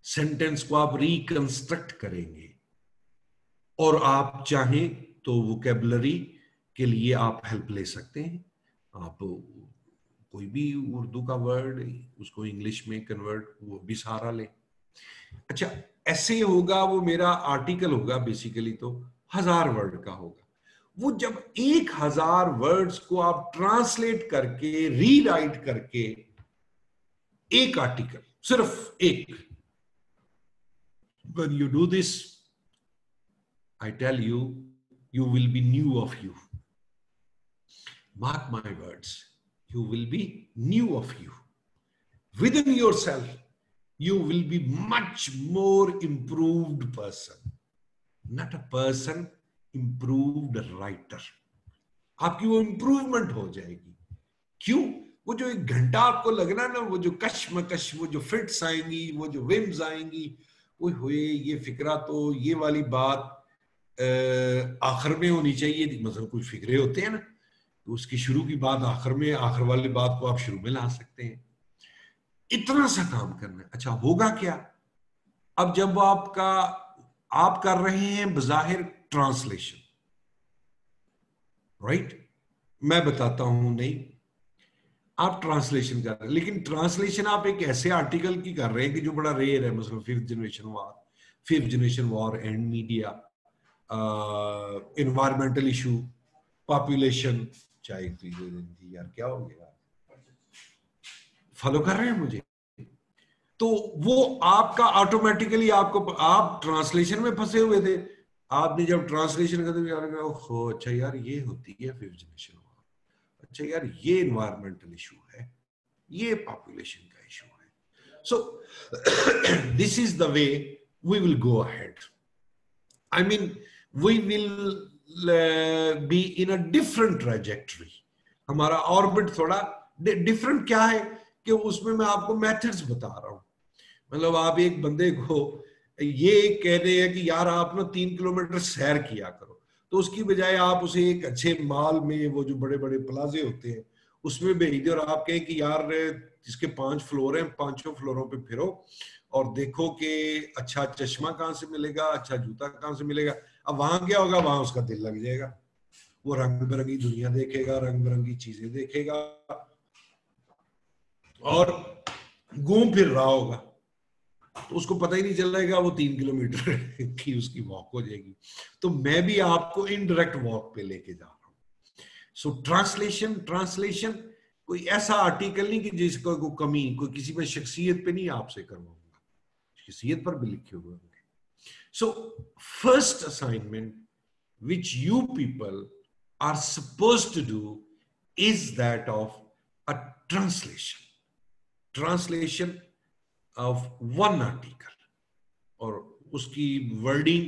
Speaker 1: सेंटेंस को आप रिकंस्ट्रक्ट करेंगे, और आप चाहें तो वोकैबुलरी के लिए आप हेल्प ले सकते हैं। आप कोई भी उर्दू का वर्ड उसको इंग्लिश में कन्वर्ट, वो भी सहारा ले। अच्छा, ऐसे होगा, वो मेरा आर्टिकल होगा बेसिकली, तो 1000 वर्ड का होगा। वो जब 1000 वर्ड्स को आप ट्रांसलेट करके रीराइट करके एक आर्टिकल, सिर्फ एक, when you do this, I tell you, you will be new of you. Mark my words, you will be new of you. Within yourself, you will be much more improved person. Not a person, improved writer. आपकी वो improvement हो जाएगी। क्यों? वो जो 1 घंटा आपको लगना ना, वो जो कश्मकश, वो जो फिट्स आएंगी, वो जो विम्स आएंगी, वो हुए ये फिक्रा, तो ये वाली बात आखिर में होनी चाहिए। मतलब कोई फिक्रे होते हैं ना, तो उसकी शुरू की बात आखिर में, आखिर वाली बात को आप शुरू में ला सकते हैं। इतना सा काम करना है। अच्छा, होगा क्या अब जब आप कर रहे हैं बजाहिर ट्रांसलेशन, राइट? मैं बताता हूं, नहीं, आप ट्रांसलेशन कर रहे हैं, लेकिन ट्रांसलेशन आप एक ऐसे आर्टिकल की कर रहे हैं कि जो बड़ा रेयर है, मतलब 5th generation war and media, environmental issue, population, चाहे तो यार क्या हो गया, फॉलो कर रहे हैं मुझे? तो वो आपका ऑटोमेटिकली, आप ट्रांसलेशन में फंसे हुए थे। आपने जब ट्रांसलेशन करते यार, ओहो अच्छा यार ये होती है 5th जनरेशन वॉर, अच्छा यार ये एनवायरमेंटल इशू है, ये पॉपुलेशन का इशू है। So this is the way we will go ahead. I mean we will be in a different trajectory. हमारा ऑर्बिट थोड़ा डिफरेंट क्या है कि उसमें मैं आपको मेथड्स बता रहा हूं। मतलब आप एक बंदे को ये कह रहे हैं कि यार आप ना 3 किलोमीटर सैर किया करो, तो उसकी बजाय आप उसे एक अच्छे मॉल में, वो जो बड़े बड़े प्लाजे होते हैं, उसमें भेज दे, और आप कहें कि यार जिसके 5 फ्लोर हैं, 5 फ्लोरों पे फिरो और देखो कि अच्छा चश्मा कहाँ से मिलेगा, अच्छा जूता कहाँ से मिलेगा। अब वहां क्या होगा, वहां उसका दिल लग जाएगा, वो रंग बिरंगी दुनिया देखेगा, रंग बिरंगी चीजें देखेगा और घूम फिर रहा होगा, तो उसको पता ही नहीं चल रहेगा, वो 3 किलोमीटर की उसकी वॉक हो जाएगी। तो मैं भी आपको इनडायरेक्ट वॉक पे लेके जा रहा हूँ। सो ट्रांसलेशन कोई ऐसा आर्टिकल नहीं कि जिसको कोई कमी, कोई किसी में शख्सियत पे नहीं आपसे करवाऊंगा, शख्सियत पर भी लिखे हुए होंगे। So first assignment which you people are supposed to do is that of a translation of one article, और उसकी वर्डिंग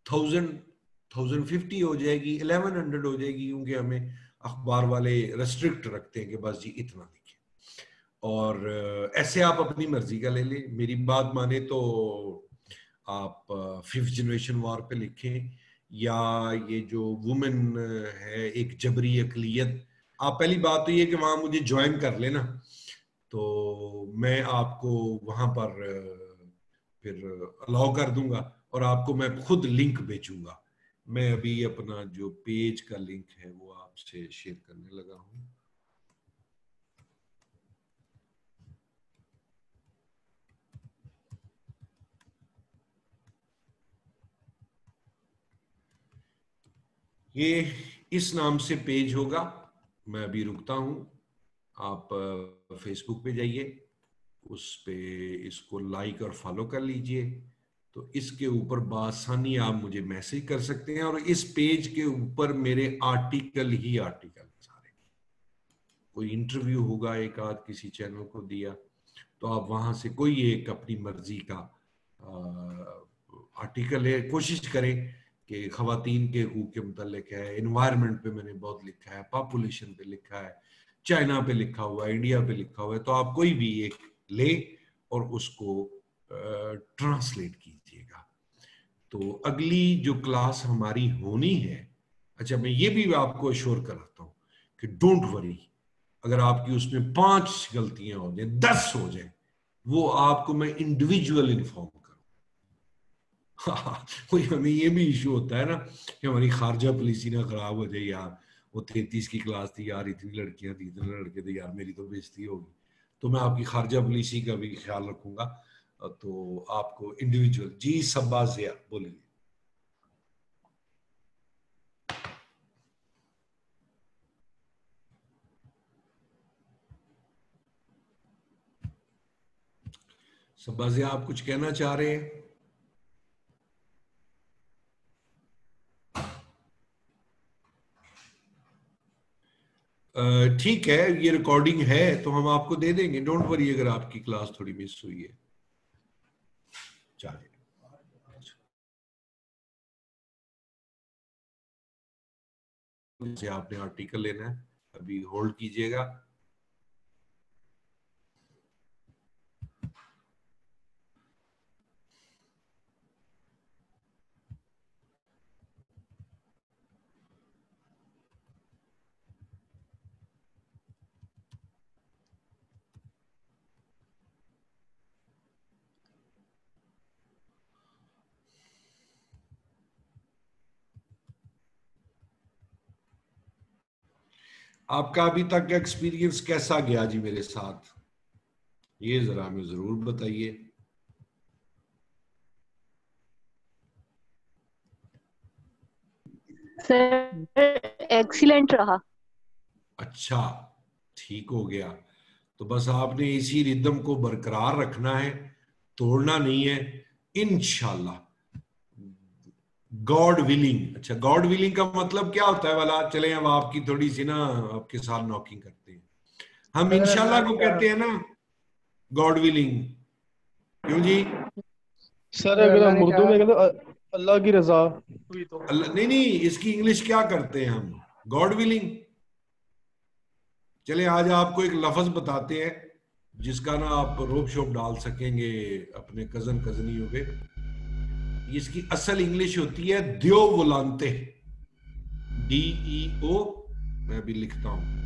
Speaker 1: 1050 हो जाएगी, 1100 हो जाएगी, क्योंकि हमें अखबार वाले रेस्ट्रिक्ट रखते हैं कि बस जी इतना लिखें। और ऐसे आप अपनी मर्जी का ले लें। मेरी बात माने तो आप 5th जनरेशन वॉर पे लिखें, या ये जो वुमेन है एक जबरी अकलियत। आप पहली बात तो ये कि वहां मुझे ज्वाइन कर लेना, तो मैं आपको वहां पर फिर अलाउ कर दूंगा, और आपको मैं खुद लिंक भेजूंगा। मैं अभी अपना जो पेज का लिंक है वो आपसे शेयर करने लगा हूं। ये इस नाम से पेज होगा। मैं अभी रुकता हूं, आप फेसबुक पे जाइए, उस पे इसको लाइक और फॉलो कर लीजिए, तो इसके ऊपर बासानी आप मुझे मैसेज कर सकते हैं। और इस पेज के ऊपर मेरे आर्टिकल ही आर्टिकल सारे, कोई इंटरव्यू होगा एक आध किसी चैनल को दिया, तो आप वहां से कोई एक अपनी मर्जी का आर्टिकल है, कोशिश करें कि खवातीन के हकूक के मुतालिक है, एनवायरनमेंट पे मैंने बहुत लिखा है, पॉपुलेशन पे लिखा है, चाइना पे लिखा हुआ है, इंडिया पे लिखा हुआ है, तो आप कोई भी एक ले और उसको ट्रांसलेट कीजिएगा। तो अगली जो क्लास हमारी होनी है अच्छा, मैं ये भी आपको अश्योर कराता हूं कि डोंट वरी, अगर आपकी उसमें 5 गलतियां हो जाए, 10 हो जाए, वो आपको मैं इंडिविजुअल इन्फॉर्म करूं। कोई हमें ये भी इशू होता है ना कि हमारी खारजा पॉलिसी ना खराब हो जाए, यार वो 33 की क्लास थी यार, इतनी लड़कियां थी, इतने लड़के थे यार, मेरी तो बेइज्जती होगी। तो मैं आपकी खारजा पॉलिसी का भी ख्याल रखूंगा। तो आपको इंडिविजुअल। जी सब्बा जिया बोलिए। सब्बा जिया, आप कुछ कहना चाह रहे हैं? ठीक है, ये रिकॉर्डिंग है तो हम आपको दे देंगे, डोंट वरी, अगर आपकी क्लास थोड़ी मिस हुई है। चलिए, आपने आर्टिकल लेना है, अभी होल्ड कीजिएगा। आपका अभी तक का एक्सपीरियंस कैसा गया जी मेरे साथ, ये जरा हमें जरूर बताइए।
Speaker 6: सर एक्सीलेंट रहा।
Speaker 1: अच्छा, ठीक हो गया। तो बस आपने इसी रिदम को बरकरार रखना है, तोड़ना नहीं है, इंशाल्लाह, गॉड विलिंग। अच्छा, गॉड विलिंग का मतलब क्या होता है वाला? चले अब आपकी थोड़ी सी ना आपके साथ नॉकिंग करते हैं। हम
Speaker 3: अगर
Speaker 1: इंशाल्लाह
Speaker 3: अल्लाह ने
Speaker 1: को
Speaker 3: कहा,
Speaker 1: कहते हैं ना गॉड विलिंग, क्यों जी?
Speaker 4: सर
Speaker 3: अगर
Speaker 4: अगर
Speaker 3: अल्लाह
Speaker 4: हम
Speaker 3: ने
Speaker 4: उर्दू
Speaker 3: कहा,
Speaker 4: में कहते अल्लाह की रजा हुई तो।
Speaker 1: अल्लाह नहीं नहीं, इसकी इंग्लिश क्या करते हैं हम? God willing. चले आज आपको एक लफ्ज बताते हैं जिसका ना आप रोप शोप डाल सकेंगे अपने कजन कजनियों पे। इसकी असल इंग्लिश होती है द्यो वोलांते, DEO। मैं भी लिखता हूं।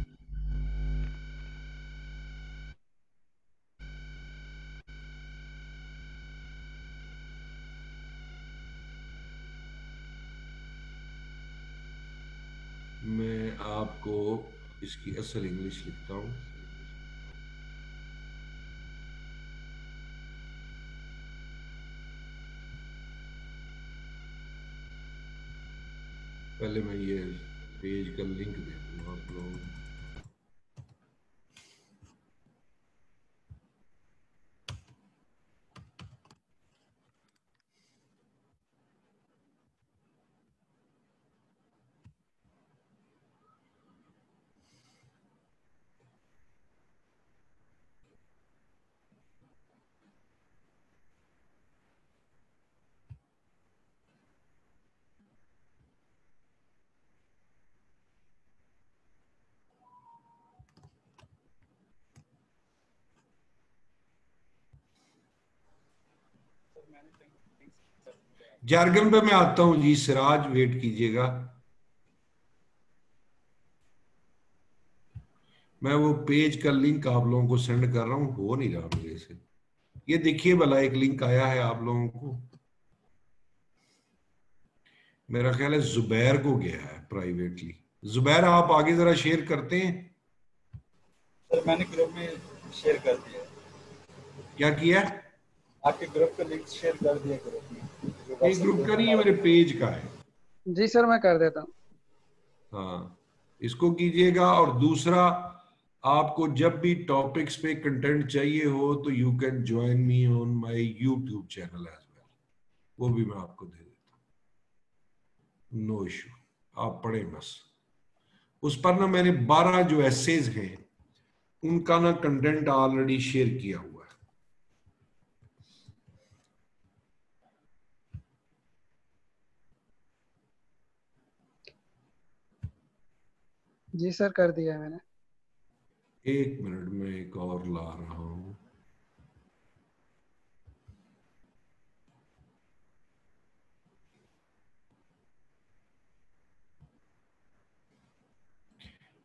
Speaker 1: मैं आपको इसकी असल इंग्लिश लिखता हूं। पहले मैं ये पेज का लिंक दे दूंगा आप लोगों को। जारगन पे मैं आता हूं जी, सिराज वेट कीजिएगा। मैं वो पेज का लिंक आप लोगों को सेंड कर रहा हूं, हो नहीं रहा मेरे से। ये देखिए भला, एक लिंक आया है आप लोगों को, मेरा ख्याल है जुबैर को गया है प्राइवेटली। जुबैर, आप आगे जरा शेयर करते हैं।
Speaker 7: सर मैंने ग्रुप में शेयर कर दिया,
Speaker 1: क्या किया?
Speaker 7: आपके ग्रुप का लिंक शेयर कर दिया ग्रुप में, जो
Speaker 1: नहीं,
Speaker 7: व्हाट्सएप
Speaker 1: ग्रुप
Speaker 7: ग्रुप
Speaker 1: का नहीं है,
Speaker 7: बना
Speaker 1: मेरे
Speaker 7: रहे
Speaker 1: पेज का है।
Speaker 3: जी सर मैं कर देता हूँ।
Speaker 1: हाँ, इसको कीजिएगा। और दूसरा, आपको जब भी टॉपिक्स पे कंटेंट चाहिए हो तो you can join me on my YouTube channel as well, वो भी मैं आपको दे देता हूँ, नो इशू। आप पढ़ें बस। उस पर ना मैंने 12 जो एसेज हैं उनका ना कंटेंट ऑलरेडी शेयर किया हुआ है।
Speaker 3: जी सर कर दिया मैंने।
Speaker 1: एक मिनट में एक और ला रहा हूं।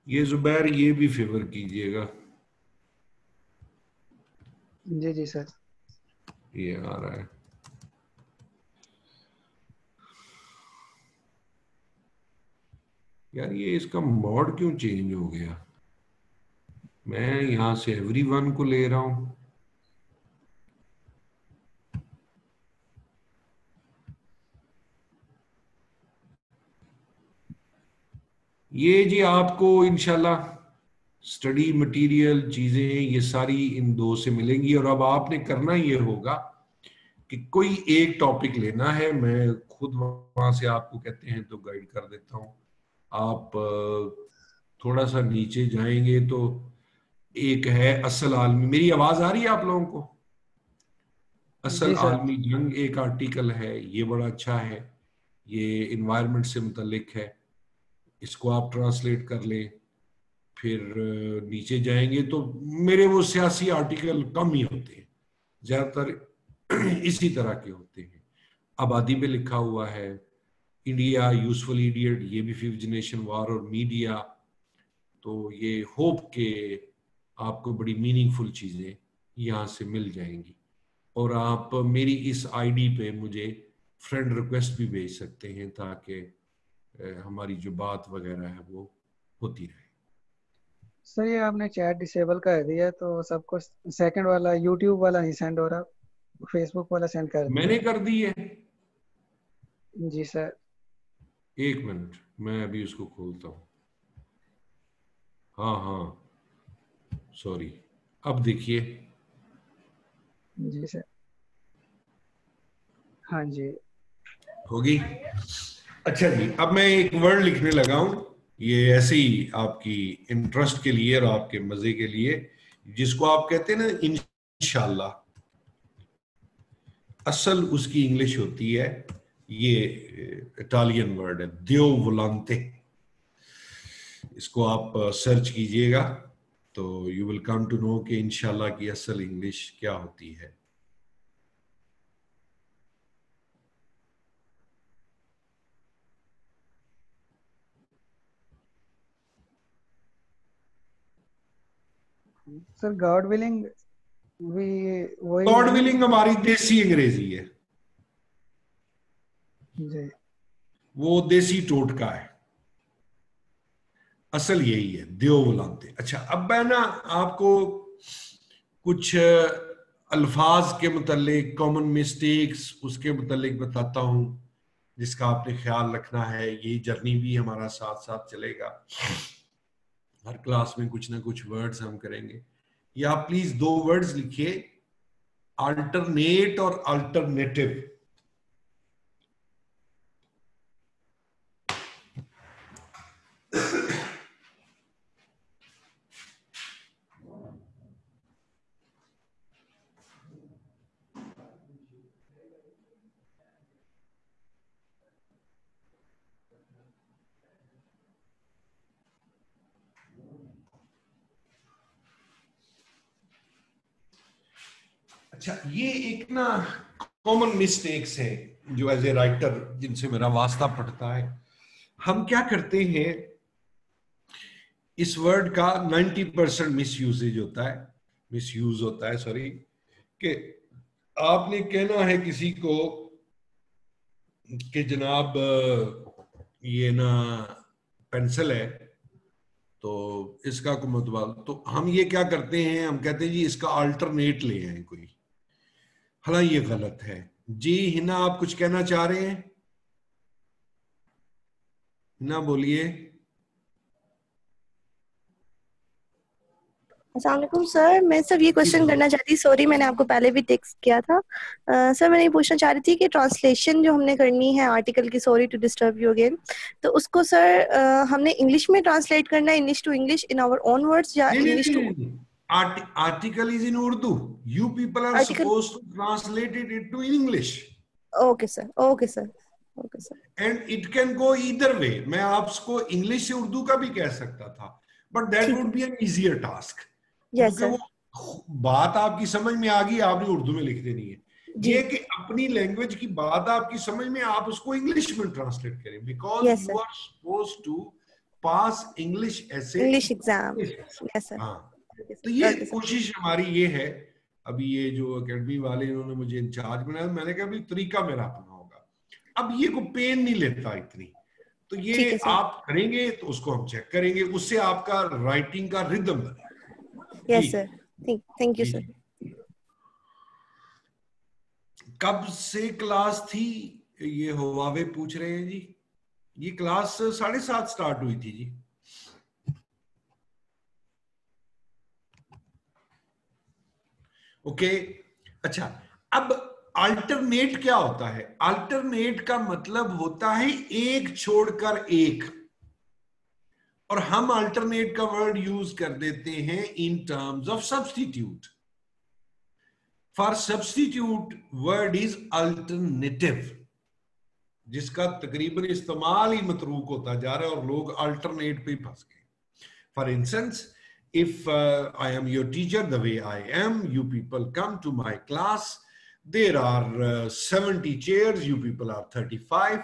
Speaker 1: ये जुबैर ये भी फेवर कीजिएगा।
Speaker 3: जी जी सर।
Speaker 1: ये आ रहा है। यार ये इसका मोड क्यों चेंज हो गया? मैं यहां से एवरीवन को ले रहा हूं। ये जी आपको इंशाल्लाह स्टडी मटेरियल चीजें ये सारी इन दो से मिलेंगी। और अब आपने करना ये होगा कि कोई एक टॉपिक लेना है। मैं खुद वहां से आपको कहते हैं तो गाइड कर देता हूं। आप थोड़ा सा नीचे जाएंगे तो एक है असल आलमी। मेरी आवाज आ रही है आप लोगों को? असल
Speaker 3: जी सर।
Speaker 1: आलमी जंग एक आर्टिकल है, ये बड़ा अच्छा है। ये इन्वायरमेंट से मुतल्लिक है, इसको आप ट्रांसलेट कर लें। फिर नीचे जाएंगे तो मेरे वो सियासी आर्टिकल कम ही होते हैं, ज्यादातर इसी तरह के होते हैं। आबादी पे लिखा हुआ है, इंडिया यूजफुल इडियट, ये भी फिफ्थ जनरेशन वार और मीडिया। तो ये होप के आपको बड़ी मीनिंगफुल चीजें यहाँ से मिल जाएंगी। और आप मेरी इस आईडी पे मुझे फ्रेंड रिक्वेस्ट भी भेज सकते हैं ताकि हमारी जो बात वगैरह है वो होती रहे।
Speaker 3: सर ये आपने चैट डिसेबल कर दिया तो सबको सेकंड वाला यूट्यूब वाला नहीं सेंड हो रहा, फेसबुक वाला सेंड कर दिया।
Speaker 1: मैंने कर दी है।
Speaker 3: जी सर।
Speaker 1: एक मिनट, मैं अभी उसको खोलता हूँ। हाँ हाँ सॉरी, अब देखिए।
Speaker 3: जी सर। हाँ जी
Speaker 1: होगी। अच्छा जी, अब मैं एक वर्ड लिखने लगा हूं, ये ऐसे ही आपकी इंटरेस्ट के लिए और आपके मजे के लिए, जिसको आप कहते हैं ना इंशाल्लाह। असल उसकी इंग्लिश होती है, ये इटालियन वर्ड है, दियो वोलांते। इसको आप सर्च कीजिएगा तो you will come to know कि इंशाल्लाह की असल इंग्लिश क्या होती है।
Speaker 3: सर गॉड विलिंग भी वही
Speaker 1: गॉड
Speaker 3: है ना?
Speaker 1: विलिंग हमारी देसी अंग्रेजी है,
Speaker 3: जी।
Speaker 1: वो देसी टोटका है। असल यही है, दियो बुलाते। अच्छा, अब मैं ना आपको कुछ अल्फाज के मुतालिक, कॉमन मिस्टेक्स उसके मुतालिक बताता हूं जिसका आपने ख्याल रखना है। ये जर्नी भी हमारा साथ साथ चलेगा, हर क्लास में कुछ ना कुछ वर्ड्स हम करेंगे। या आप प्लीज दो वर्ड्स लिखिए, अल्टरनेट और अल्टरनेटिव। अच्छा, ये एक ना कॉमन मिस्टेक्स है जो एज ए राइटर जिनसे मेरा वास्ता पड़ता है। हम क्या करते हैं, इस वर्ड का 90% मिसयूजेज होता है, मिसयूज होता है सॉरी, कि आपने कहना है किसी को कि जनाब ये ना पेंसिल है तो इसका को मतवाल, तो हम ये क्या करते हैं, हम कहते हैं जी इसका अल्टरनेट ले आए कोई। हालांकि ये गलत है। जी हिना, आप कुछ कहना चाह रहे हैं? हिना बोलिए।
Speaker 8: अस्सलाम वालेकुम सर, मैं सब ये क्वेश्चन करना चाहती, सॉरी मैंने आपको पहले भी टेक्स्ट किया था। सर मैं ये पूछना चाह रही थी कि ट्रांसलेशन जो हमने करनी है आर्टिकल की, sorry to disturb you again, तो उसको सर हमने इंग्लिश में ट्रांसलेट करना है, English to English in our own words, या English to
Speaker 1: article is in Urdu, you people are supposed to translate it into English.
Speaker 8: Okay sir, okay sir, okay sir.
Speaker 1: And it can go either way. मैं आपको English से उर्दू का भी कह सकता था, but that would be an easier task, क्योंकि वो बात आपकी समझ में आ गई, आपने उर्दू में लिख देनी है। ये कि अपनी लैंग्वेज की बात आपकी समझ में, आप उसको इंग्लिश में ट्रांसलेट करें, because you are supposed to pass English ऐसे
Speaker 8: इंग्लिश एग्जाम। Yes sir.
Speaker 1: हाँ, तो ये कोशिश हमारी ये है। अभी ये जो एकेडमी वाले इन्होंने मुझे इंचार्ज बनाया, मैंने कहा अभी तरीका मेरा अपना होगा। अब ये को पेन नहीं लेता इतनी, तो ये आप करेंगे तो उसको हम चेक करेंगे, उससे आपका राइटिंग का रिदम बनेगा।
Speaker 8: Yes sir, thank you sir.
Speaker 1: कब से क्लास थी ये हुआवे पूछ रहे हैं जी। ये क्लास 7:30 स्टार्ट हुई थी जी। ओके अच्छा, अब अल्टरनेट क्या होता है? अल्टरनेट का मतलब होता है एक छोड़कर एक, और हम अल्टरनेट का वर्ड यूज कर देते हैं in terms of substitute. For substitute word is alternative, जिसका तकरीबन इस्तेमाल ही मतरूक होता जा रहा है और लोग अल्टरनेट पे फंस गए। For instance, if I am your teacher the way I am, you people come to my class, there are 70 chairs, you people are 35.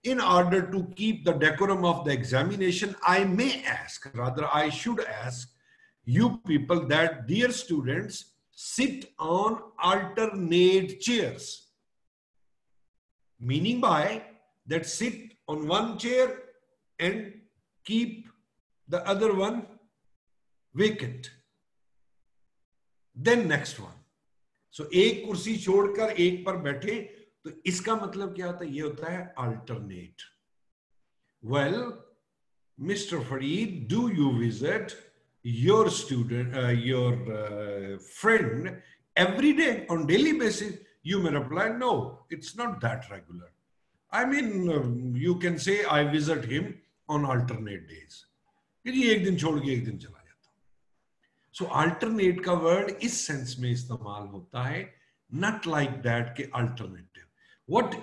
Speaker 1: In order to keep the decorum of the examination, I may ask, rather I should ask you people that dear students sit on alternate chairs. Meaning by that, sit on one chair and keep the other one vacant. Then next one. So एक कुर्सी छोड़कर एक पर बैठे, तो इसका मतलब क्या होता है? ये होता है alternate. Well, Mr. Fareed, do you visit your student, your friend every day on daily basis? You may reply, no, it's not that regular. I mean, you can say I visit him on alternate days. ये एक दिन छोड़ के एक दिन चला जाता। So alternate का वर्ड इस सेंस में इस्तेमाल होता है, not like that के alternative. What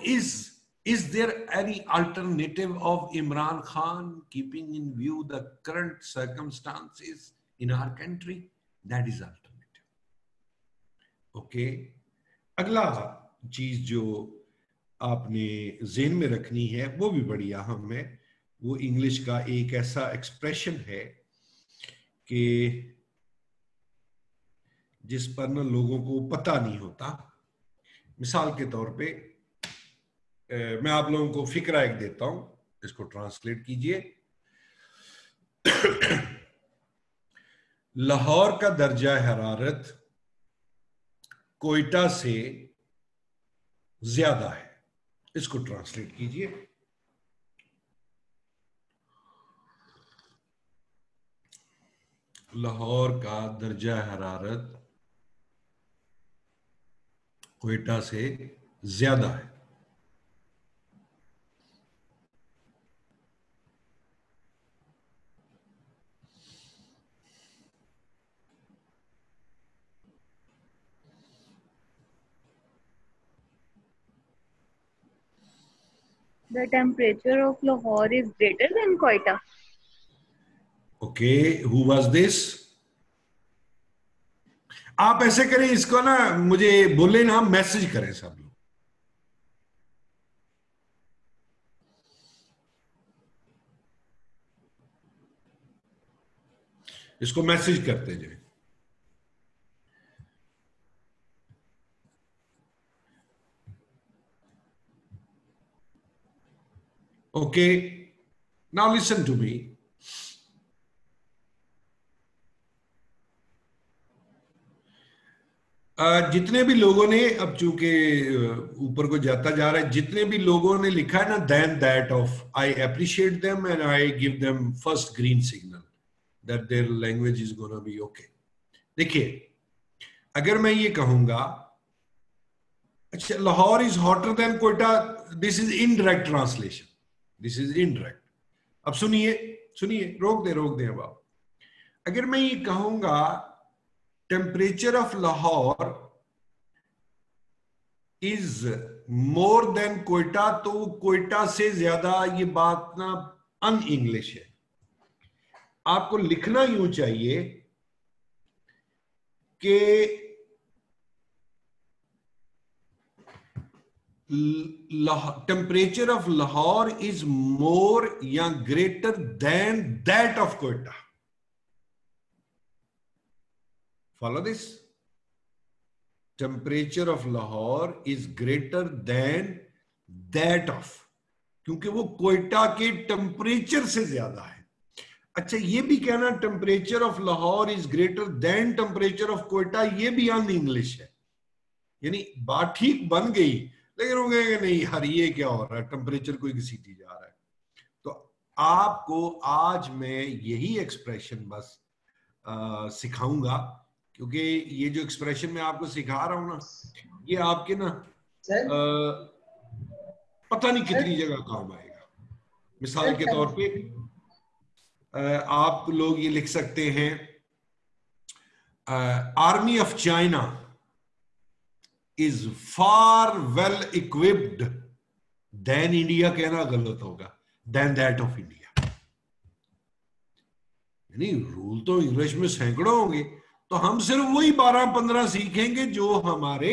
Speaker 1: is there any alternative of Imran Khan keeping in view the current circumstances in our country? That is alternative. Okay. अगला चीज जो आपने ज़हन में रखनी है वो भी बड़ी अहम है। वो इंग्लिश का एक ऐसा एक्सप्रेशन है कि जिस पर ना लोगों को पता नहीं होता। मिसाल के तौर पे मैं आप लोगों को फिक्रा एक देता हूं, इसको ट्रांसलेट कीजिए। लाहौर का दर्जा हरारत कोयटा से ज्यादा है, इसको ट्रांसलेट कीजिए। लाहौर का दर्जा हरारत कोयटा से ज्यादा है।
Speaker 6: The temperature of Lahore is greater than Quetta.
Speaker 1: Okay, who was this? आप ऐसे करें, इसको ना मुझे बोले ना, मैसेज करें सब लोग। इसको मैसेज करते जाए। Okay, now listen to me. जितने भी लोगों ने, अब चूंकि ऊपर को जाता जा रहा है, जितने भी लोगों ने लिखा है ना then that of, I appreciate them and I give them first green signal that their language is gonna be okay. देखिए, अगर मैं ये कहूंगा अच्छा Lahore is hotter than Quetta, this is indirect translation, this is indirect. अब सुनिए, रोक दे अब आप। अगर मैं ये कहूंगा temperature of Lahore is more than Quetta, तो कोयटा से ज्यादा, ये बात ना अन इंग्लिश है। आपको लिखना यूं चाहिए कि temperature of Lahore is more या greater than that of Quetta. Follow this. Temperature of Lahore is greater than that of, क्योंकि वो कोयटा के टेम्परेचर से ज्यादा है. अच्छा, ये भी कहना temperature of Lahore is greater then temperature of Quetta, ये भी अन इंग्लिश है. यानी बात ठीक बन गई, लेकिन वो कहेंगे नहीं यार ये क्या हो रहा है, टेम्परेचर कोई घसीटी जा रहा है. तो आपको आज मैं यही एक्सप्रेशन बस सिखाऊंगा, क्योंकि ये जो एक्सप्रेशन मैं आपको सिखा रहा हूं ना, ये आपके ना पता नहीं कितनी जगह काम आएगा. मिसाल के तौर पे आप लोग ये लिख सकते हैं, army of China is far well equipped than India. कहना गलत होगा, देन दैट ऑफ इंडिया. यानी रूल तो इंग्लिश में सैकड़ों होंगे, तो हम सिर्फ वही 12-15 सीखेंगे जो हमारे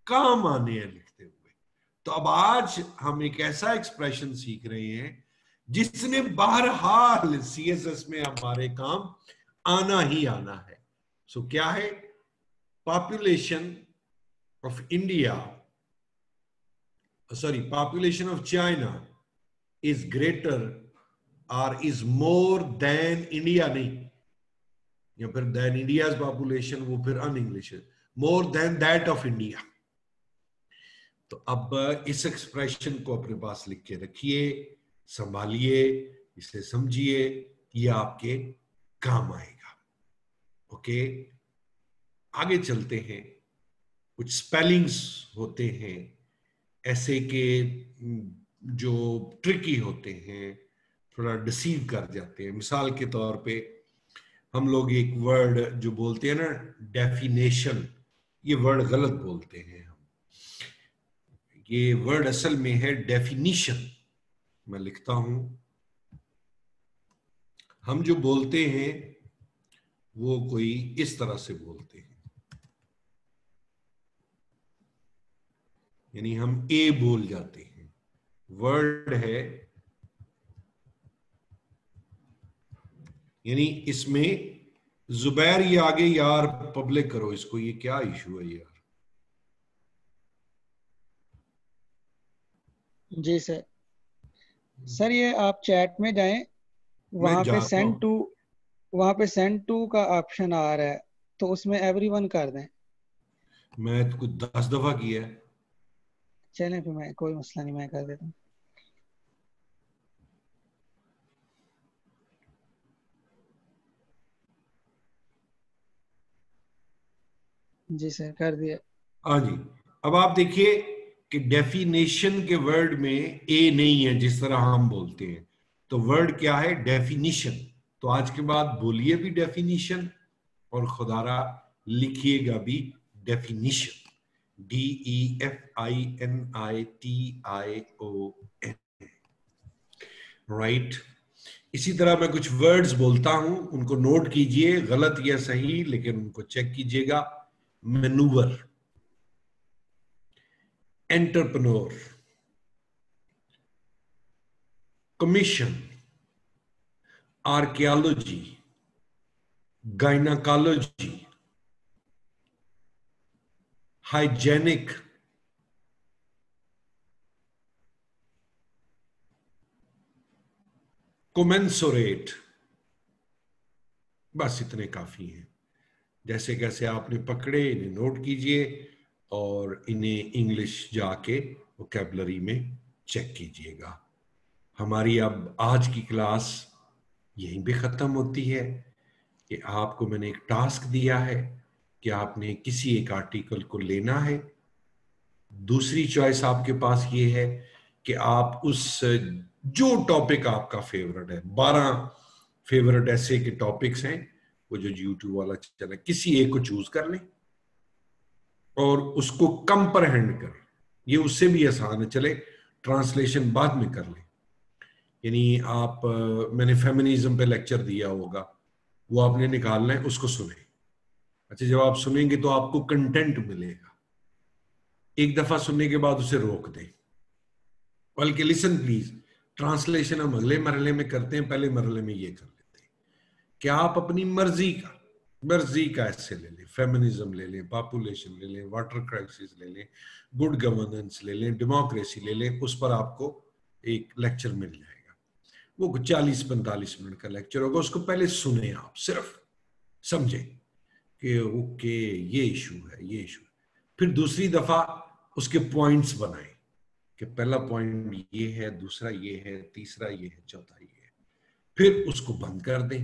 Speaker 1: काम आने हैं लिखते हुए. तो अब आज हम एक ऐसा एक्सप्रेशन सीख रहे हैं जिसने बहरहाल सीएसएस में हमारे काम आना ही आना है. सो क्या है? Population of India, sorry, population of China is greater और इज मोर देन इंडिया. नहीं, या फिर देन इंडियाज पॉपुलेशन, वो फिर अन इंग्लिश है. More than that of India. तो अब इस एक्सप्रेशन को अपने पास लिख के रखिए, संभालिए, इसे समझिए, ये आपके काम आएगा. ओके, आगे चलते हैं. कुछ स्पेलिंग्स होते हैं ऐसे के जो ट्रिकी होते हैं, थोड़ा डिसीव कर जाते हैं. मिसाल के तौर पे हम लोग एक वर्ड जो बोलते हैं ना, डेफिनेशन, ये वर्ड गलत बोलते हैं हम. ये वर्ड असल में है डेफिनिशन. मैं लिखता हूं, हम जो बोलते हैं वो कोई इस तरह से बोलते हैं, यानी हम ए बोल जाते हैं. वर्ड है, यानी इसमें जुबैर ये आगे यार पब्लिक करो इसको, ये क्या इशू है यार?
Speaker 3: जी सर. सर ये आप चैट में जाएं, वहां पे सेंड टू का ऑप्शन आ रहा है, तो उसमें एवरीवन कर दें.
Speaker 1: मैं तो कुछ 10 दफा किया है.
Speaker 3: चलें फिर, मैं कोई मसला नहीं, मैं कर देता हूँ. जी सर, कर दिया.
Speaker 1: हाँ जी. अब आप देखिए कि डेफिनेशन के वर्ड में ए नहीं है जिस तरह हम बोलते हैं. तो वर्ड क्या है? डेफिनिशन. तो आज के बाद बोलिए भी डेफिनिशन, और खुदारा लिखिएगा भी डेफिनिशन. DEFINITION. राइट. इसी तरह मैं कुछ वर्ड्स बोलता हूं, उनको नोट कीजिए, गलत या सही, लेकिन उनको चेक कीजिएगा. Manoeuvre, entrepreneur, commission, archaeology, gynaecology, hygienic, commensurate. बस इतने काफी हैं. जैसे कैसे आपने पकड़े इन्हें नोट कीजिए और इन्हें इंग्लिश जाके वोकैबुलरी में चेक कीजिएगा. हमारी अब आज की क्लास यहीं पे ख़त्म होती है कि आपको मैंने एक टास्क दिया है कि आपने किसी एक आर्टिकल को लेना है. दूसरी चॉइस आपके पास ये है कि आप उस जो टॉपिक आपका फेवरेट है, 12 फेवरेट ऐसे के टॉपिक्स हैं वो जो यूट्यूब वाला चैनल, किसी एक को चूज कर लें और उसको कंप्रहेंड करें. ये उससे भी आसान है. चले ट्रांसलेशन बाद में कर लें. यानी आप मैंने फेमिनिज्म पे लेक्चर दिया होगा, वो आपने निकालना है, उसको सुने. अच्छा, जब आप सुनेंगे तो आपको कंटेंट मिलेगा. एक दफा सुनने के बाद उसे रोक दें, बल्कि लिसन प्लीज, ट्रांसलेशन हम अगले मरहले में करते हैं, पहले मरहले में ये कर लेते हैं कि आप अपनी मर्जी का ऐसे ले लें, फेमिनिज्म ले लें, पॉपुलेशन ले लें, वाटर क्राइसिस ले लें, गुड गवर्नेंस ले लें, डेमोक्रेसी ले लें, उस पर आपको एक लेक्चर मिल जाएगा। वो 40-45 मिनट का लेक्चर होगा, उसको पहले सुने, आप सिर्फ समझे कि ओके ये इशू है, ये इशू है। फिर दूसरी दफा उसके पॉइंट्स बनाएं कि पहला पॉइंट ये है, दूसरा ये है, तीसरा ये है, चौथा ये है। फिर उसको बंद कर दें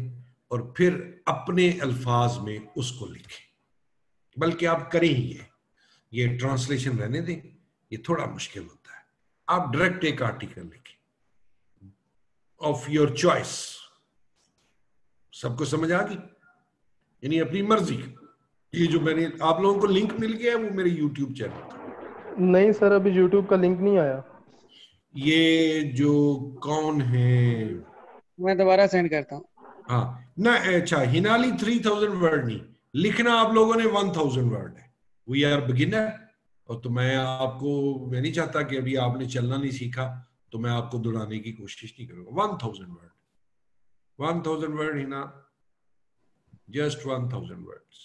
Speaker 1: और फिर अपने अल्फाज में उसको लिखें। बल्कि आप करें ही ये ट्रांसलेशन रहने दें, ये थोड़ा मुश्किल होता है। आप डायरेक्ट एक आर्टिकल लिखें ऑफ योर चॉइस। सबको समझ आ गई? यानी अपनी मर्जी। ये जो मैंने आप लोगों को लिंक मिल गया है वो मेरे YouTube चैनल का।
Speaker 4: नहीं सर, अभी YouTube का लिंक नहीं आया।
Speaker 1: ये जो कौन है,
Speaker 3: मैं दोबारा सेंड करता हूँ।
Speaker 1: हाँ ना, अच्छा, हिनाली 3000 वर्ड नहीं लिखना, आप लोगों ने 1000 वर्ड है। We are beginner. और तो मैं नहीं चाहता कि अभी आपने चलना नहीं सीखा तो मैं आपको दौड़ाने की कोशिश नहीं करूंगा। 1000 word Hina, just 1000 words,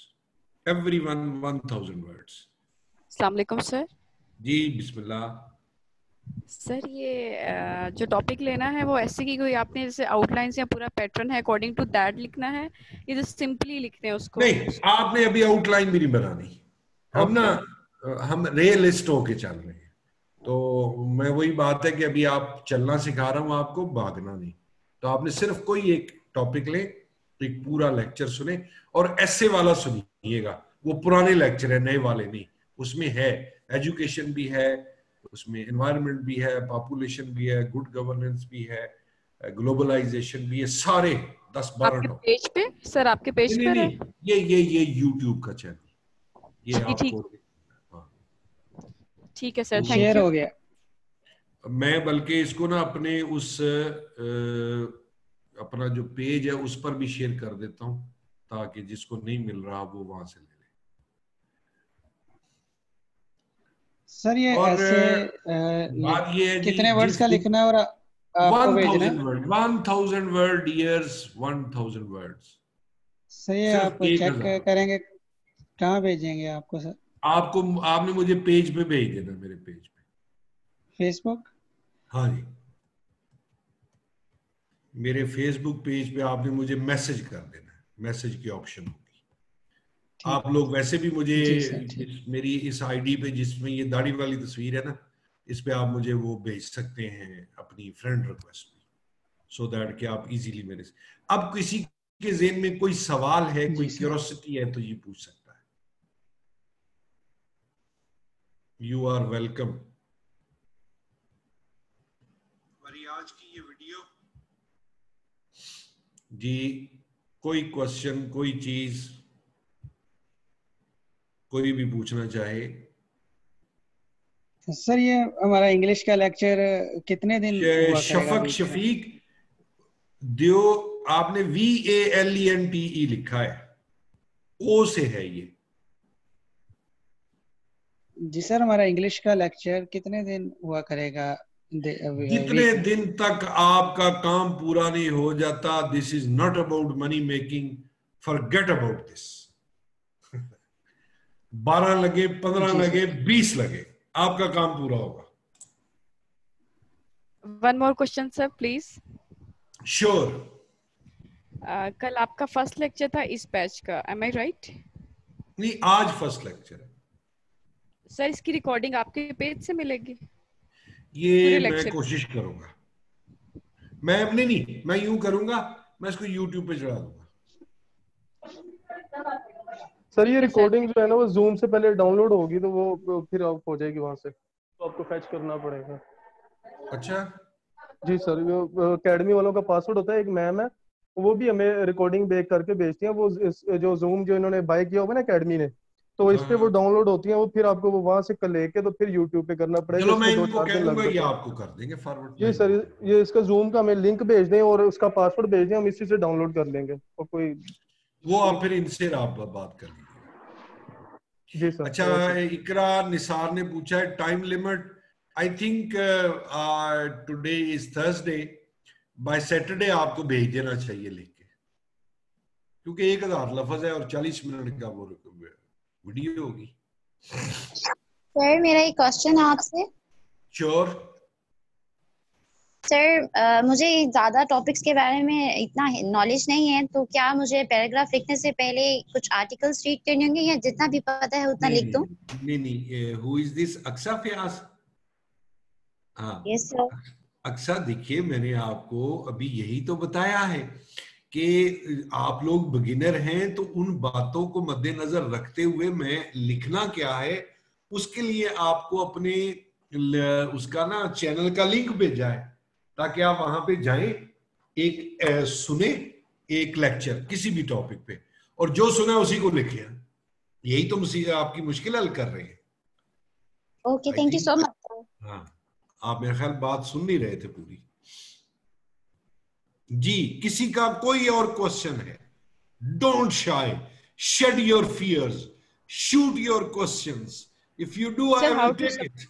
Speaker 1: everyone 1000 words.
Speaker 9: अस्सलाम वालेकुम सर।
Speaker 1: जी बिस्मिल्लाह।
Speaker 9: सर ये जो टॉपिक लेना है वो ऐसे की कोई आपने जैसे आउटलाइंस या पूरा पैटर्न है अकॉर्डिंग टू दैट लिखना है, ये जो सिंपली लिखते हैं उसको?
Speaker 1: नहीं, आपने अभी आउटलाइन भी नहीं बनानी। हम रियलिस्ट होके चल रहे हैं। तो मैं वही बात है कि अभी आप चलना सिखा रहा हूं आपको, भागना नहीं। तो आपने सिर्फ कोई एक टॉपिक ले, एक पूरा लेक्चर सुने और ऐसे वाला सुनिएगा। वो पुराने लेक्चर है, नए वाले नहीं। उसमें है एजुकेशन भी है, उसमें एनवायरनमेंट भी है, पॉपुलेशन भी है, गुड गवर्नेंस भी है, ग्लोबलाइजेशन भी है, सारे 10-12 टॉपिक।
Speaker 9: पेज पे सर, आपके पेज पे
Speaker 1: नहीं, ये YouTube का चैनल, ये आपको
Speaker 9: ठीक है सर, थैंक यू।
Speaker 3: शेयर हो गया।
Speaker 1: मैं बल्कि इसको ना अपने उस अपना जो पेज है उस पर भी शेयर कर देता हूं, ताकि जिसको नहीं मिल रहा वो वहां से ले ले।
Speaker 3: सर ये ऐसे
Speaker 1: बात ये है
Speaker 3: कितने वर्ड्स का लिखना है और आपको भेजना है?
Speaker 1: 1000 वर्ड ईयर्स, 1000 वर्ड्स।
Speaker 3: सही है, आप चेक करेंगे। कहाँ भेजेंगे आपको सर?
Speaker 1: आपने मुझे पेज पे भेज देना, मेरे पेज पे, फेसबुक। हाँ जी, मेरे फेसबुक पेज पे आपने मुझे मैसेज कर देना है, मैसेज की ऑप्शन होगी। आप लोग वैसे भी मुझे मेरी इस आईडी पे जिसमें ये दाढ़ी वाली तस्वीर है ना, इस पे आप मुझे वो भेज सकते हैं अपनी फ्रेंड रिक्वेस्ट पे, सो दैट कि आप इजीली मेरे से, अब किसी के ज़हन में कोई सवाल है, कोई क्यूरियोसिटी है तो ये पूछ सकता है। You are welcome. हमारी आज की ये वीडियो जी, कोई क्वेश्चन, कोई चीज, कोई भी पूछना चाहे।
Speaker 3: सर ये हमारा इंग्लिश का लेक्चर कितने दिन हुआ
Speaker 1: शफक शफीक दियो, आपने VALENTE लिखा है, ओ से है ये।
Speaker 3: जी सर, हमारा इंग्लिश का लेक्चर कितने दिन हुआ करेगा?
Speaker 1: जितने दिन तक आपका काम पूरा नहीं हो जाता, this is not about money making, forget about this. 12 लगे, 15 लगे, 20 लगे, आपका काम पूरा होगा।
Speaker 9: One more question sir, please.
Speaker 1: Sure.
Speaker 9: कल आपका फर्स्ट लेक्चर था इस बैच का, am I right?
Speaker 1: नहीं, आज फर्स्ट लेक्चर है
Speaker 9: सर। इसकी रिकॉर्डिंग आपके पेज से मिलेगी?
Speaker 1: ये मैं कोशिश करूंगा। मैं अपने नहीं, मैं यूं करूंगा, मैं इसको YouTube पे चढ़ा दूंगा।
Speaker 4: सर ये रिकॉर्डिंग जो है ना वो जूम से पहले डाउनलोड होगी, तो वो फिर आप हो जाएगी वहां से, तो आपको फेच करना पड़ेगा।
Speaker 1: अच्छा
Speaker 4: जी सर, एकेडमी वालों का पासवर्ड होता है, एक मैम है, वो भी हमें रिकॉर्डिंग बेक करके भेजती हैं। वो जो जूम जो इन्होंने बाय किया होगा ना एकेडमी ने, तो इस पे वो डाउनलोड होती है, वो फिर आपको वो वहां से लेके तो फिर यूट्यूब पे करना पड़ेगा।
Speaker 1: चलो मैं इनको कह दूंगा, ये आपको कर देंगे फॉरवर्ड।
Speaker 4: जी सर, ये इसका जूम का हमें लिंक भेज दें और उसका पासवर्ड भेज दें, हम इसी से डाउनलोड कर लेंगे। और कोई
Speaker 1: वो आप फिर इनसे आप बात कर लीजिए।
Speaker 4: जी सर।
Speaker 1: अच्छा, इकरा निसार ने पूछा है time limit. I think today is Thursday, by Saturday आपको भेज देना चाहिए लेके, क्योंकि 1000 लफ्ज है और 40 मिनट का वो वीडियो होगी।
Speaker 10: सर मेरा एक क्वेश्चन है आपसे।
Speaker 1: श्योर।
Speaker 10: सर मुझे ज़्यादा टॉपिक्स के बारे में इतना नॉलेज नहीं है, तो क्या मुझे पैराग्राफ लिखने से पहले कुछ आर्टिकल्स रीड करने होंगे या जितना भी पता है उतना लिख दूं?
Speaker 1: नहीं, who is this? Aqsa Fayaz. हाँ
Speaker 10: यस सर।
Speaker 1: अक्सा, देखिए मैंने आपको अभी यही तो बताया है कि आप लोग बिगिनर हैं, तो उन बातों को मद्देनजर रखते हुए मैं लिखना क्या है उसके लिए आपको अपने उसका ना चैनल का लिंक भेजा है, ताकि आप वहां पे जाएं, एक सुने एक लेक्चर किसी भी टॉपिक पे, और जो सुना उसी को लिखे। यही तो आपकी मुश्किल हल कर रहे हैं।
Speaker 10: Okay, thank you so much.
Speaker 1: हाँ, आप मेरे ख्याल बात सुन नहीं रहे थे पूरी। जी, किसी का कोई और क्वेश्चन है? Don't shy, shed your fears, shoot your questions. If you do I will take it.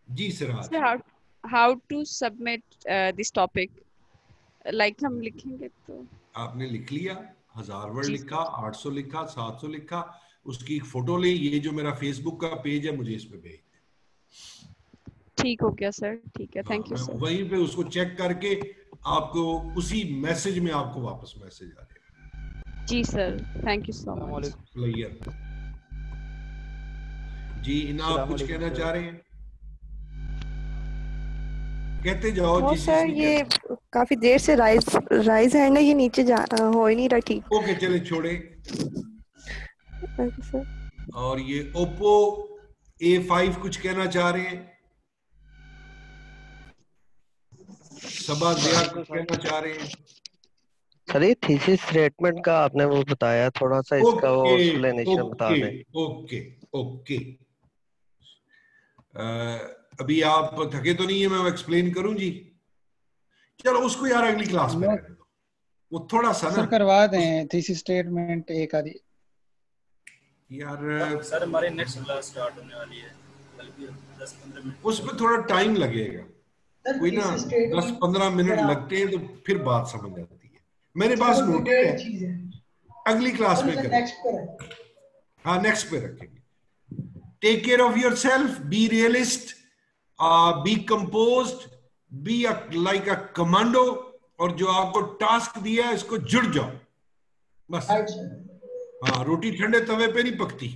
Speaker 1: जी Siraj.
Speaker 9: How to submit this topic? Like हम लिखेंगे तो
Speaker 1: आपने लिख लिया, 1000 वर्ड लिखा, 800 लिखा, 700 लिखा, उसकी एक फोटो ले, ये जो मेरा फेसबुक का पेज है मुझे इस पे भेज दे।
Speaker 9: ठीक हो गया सर, ठीक है, थैंक यू सर।
Speaker 1: वहीं पे उसको चेक करके आपको उसी मैसेज में आपको वापस मैसेज आ जाएगा।
Speaker 9: जी sir, thank you so much.
Speaker 1: Clear? जी, इना आप कुछ कहना चाह रहे हैं? कहते जाओ।
Speaker 8: वो सर ये काफी देर से राइज हैंड है, ये नीचे हो ही नहीं रहा ठीक।
Speaker 1: ओके चले छोड़े।
Speaker 8: सर
Speaker 1: और ये ओप्पो A5 कुछ कहना चाह रहे हैं? सबा ज़िया कुछ कहना चाह रहे हैं?
Speaker 11: सर ये थीसिस स्टेटमेंट का आपने वो बताया, थोड़ा सा इसका वो एक्सप्लेनेशन बता दें।
Speaker 1: Okay okay. अभी आप थके तो नहीं है? मैं एक्सप्लेन करूं जी? चलो उसको यार अगली क्लास में रहने दो, वो थोड़ा सा ना
Speaker 3: सर करवा दें थीसिस स्टेटमेंट एक आधी
Speaker 1: यार।
Speaker 7: सर हमारे नेक्स्ट क्लास स्टार्ट होने वाली है, बल्कि 10-15 मिनट
Speaker 1: उसमें थोड़ा टाइम लगेगा, कोई ना 10-15 मिनट लगते हैं तो फिर बात समझ आती है। मेरे पास नोटेड है, अगली क्लास में करें। हाँ नेक्स्ट पे रखेंगे। Take care of yourself, be realist, be composed, be like a commando, और जो आपको टास्क दिया है इसको जुड़ जाओ बस। हाँ, रोटी ठंडे तवे पे नहीं पकती,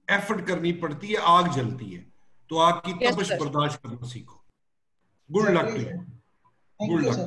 Speaker 1: एफर्ट करनी पड़ती है, आग जलती है, तो आग की तपश बर्दाश्त करना सीखो। Good luck to you, good luck.